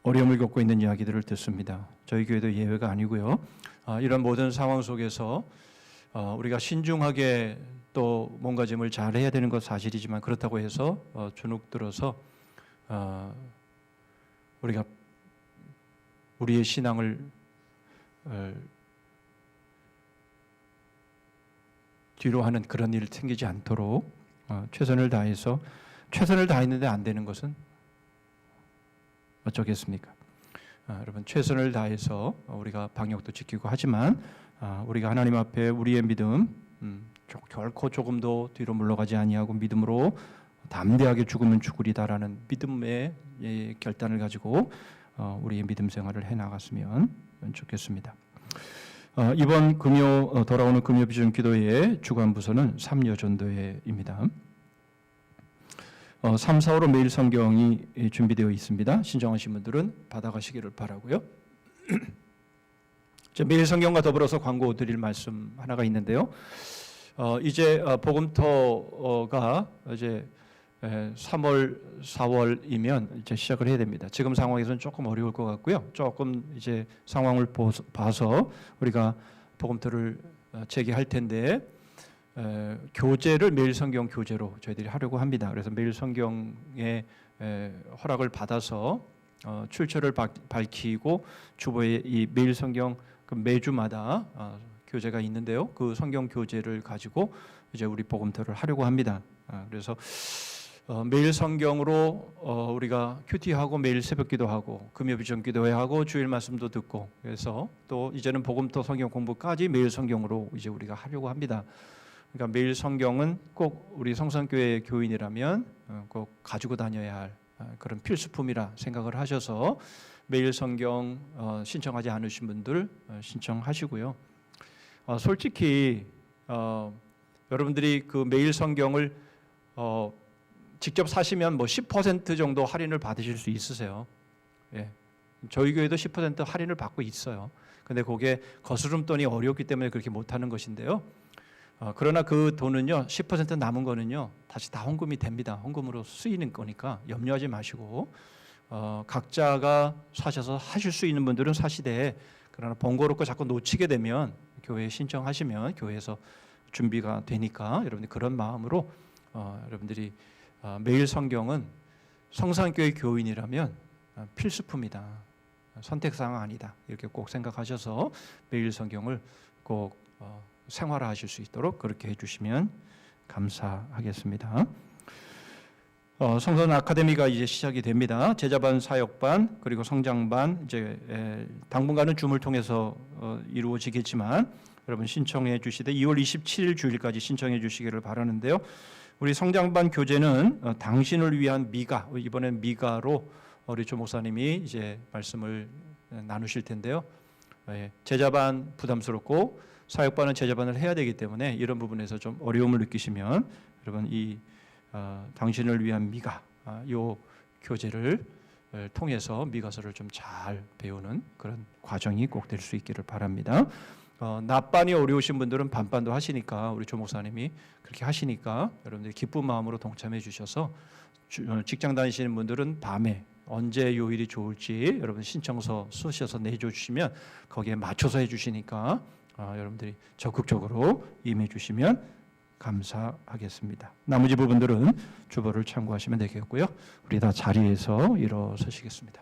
어려움을 겪고 있는 이야기들을 듣습니다. 저희 교회도 예외가 아니고요. 이런 모든 상황 속에서 우리가 신중하게 또 몸가짐을 잘 해야 되는 것 사실이지만 그렇다고 해서 주눅 들어서 우리가 우리의 신앙을 뒤로 하는 그런 일이 생기지 않도록 최선을 다해서 최선을 다했는데 안 되는 것은 어쩌겠습니까? 여러분 최선을 다해서 우리가 방역도 지키고 하지만 우리가 하나님 앞에 우리의 믿음 결코 조금도 뒤로 물러가지 아니하고 믿음으로 담대하게 죽으면 죽으리다라는 믿음의 결단을 가지고 우리의 믿음 생활을 해나갔으면 좋겠습니다. 이번 금요 돌아오는 금요 비전 기도회의 주간 부서는 삼여전도회입니다. 3, 4호로 매일 성경이 준비되어 있습니다. 신청하신 분들은 받아가시기를 바라고요. 매일 성경과 더불어서 광고 드릴 말씀 하나가 있는데요. 이제 복음터가 이제 3월, 4월이면 이제 시작을 해야 됩니다. 지금 상황에서는 조금 어려울 것 같고요. 조금 이제 상황을 봐서 우리가 복음터를 재개할 텐데 교재를 매일 성경 교재로 저희들이 하려고 합니다. 그래서 매일 성경의 허락을 받아서 출처를 밝히고 주보에 이 매일 성경 매주마다 교재가 있는데요. 그 성경 교재를 가지고 이제 우리 복음터를 하려고 합니다. 그래서 매일 성경으로 우리가 큐티하고 매일 새벽기도하고 금요 비전 기도회하고 주일 말씀도 듣고 그래서 또 이제는 복음터 성경 공부까지 매일 성경으로 이제 우리가 하려고 합니다. 그러니까 매일 성경은 꼭 우리 성산교회 교인이라면 꼭 가지고 다녀야 할 그런 필수품이라 생각을 하셔서 매일 성경 신청하지 않으신 분들 신청하시고요. 솔직히 여러분들이 그 매일 성경을 직접 사시면 뭐 10% 정도 할인을 받으실 수 있으세요. 예. 저희 교회도 10% 할인을 받고 있어요. 근데 그게 거스름돈이 어렵기 때문에 그렇게 못하는 것인데요. 그러나 그 돈은요, 10% 남은 거는요, 다시 다 헌금이 됩니다. 헌금으로 쓰이는 거니까 염려하지 마시고 각자가 사셔서 하실 수 있는 분들은 사시되, 그러나 번거롭고 자꾸 놓치게 되면 교회에 신청하시면 교회에서 준비가 되니까 여러분들 그런 마음으로 여러분들이 매일 성경은 성산교회 교인이라면 필수품이다, 선택사항 아니다, 이렇게 꼭 생각하셔서 매일 성경을 꼭 생활화하실 수 있도록 그렇게 해주시면 감사하겠습니다. 성선 아카데미가 이제 시작이 됩니다. 제자반, 사역반, 그리고 성장반, 이제 당분간은 줌을 통해서 이루어지겠지만 여러분 신청해 주시되 2월 27일 주일까지 신청해 주시기를 바라는데요. 우리 성장반 교재는 당신을 위한 미가, 이번엔 미가로 우리 조 목사님이 이제 말씀을 나누실 텐데요. 제자반 부담스럽고 사역반은 제자반을 해야 되기 때문에 이런 부분에서 좀 어려움을 느끼시면 여러분 이 당신을 위한 미가 요 교재를 통해서 미가서를 좀 잘 배우는 그런 과정이 꼭 될 수 있기를 바랍니다. 낮반이 어려우신 분들은 반반도 하시니까 우리 조 목사님이 그렇게 하시니까 여러분들이 기쁜 마음으로 동참해 주셔서 직장 다니시는 분들은 밤에 언제 요일이 좋을지 여러분 신청서 쓰셔서 내줘 주시면 거기에 맞춰서 해 주시니까 여러분들이 적극적으로 임해 주시면 감사하겠습니다. 나머지 부분들은 주보를 참고하시면 되겠고요. 우리 다 자리에서 일어서시겠습니다.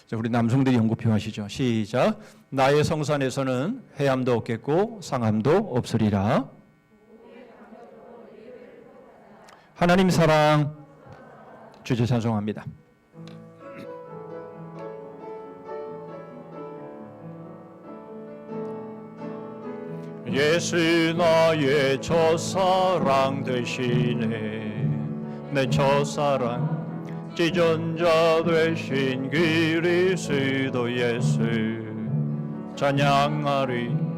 자, 우리 남성들이 연구표 하시죠. 시작. 나의 성산에서는 해함도 없겠고 상함도 없으리라. 하나님 사랑 주제 찬송합니다. 예수 나의 첫사랑 되시네. 내 첫사랑 지존자 되신 그리스도 예수 찬양하리.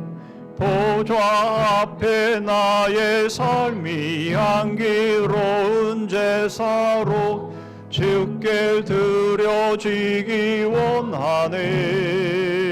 보좌 앞에 나의 삶이 향기로운 제사로 주께 드려지기 원하네.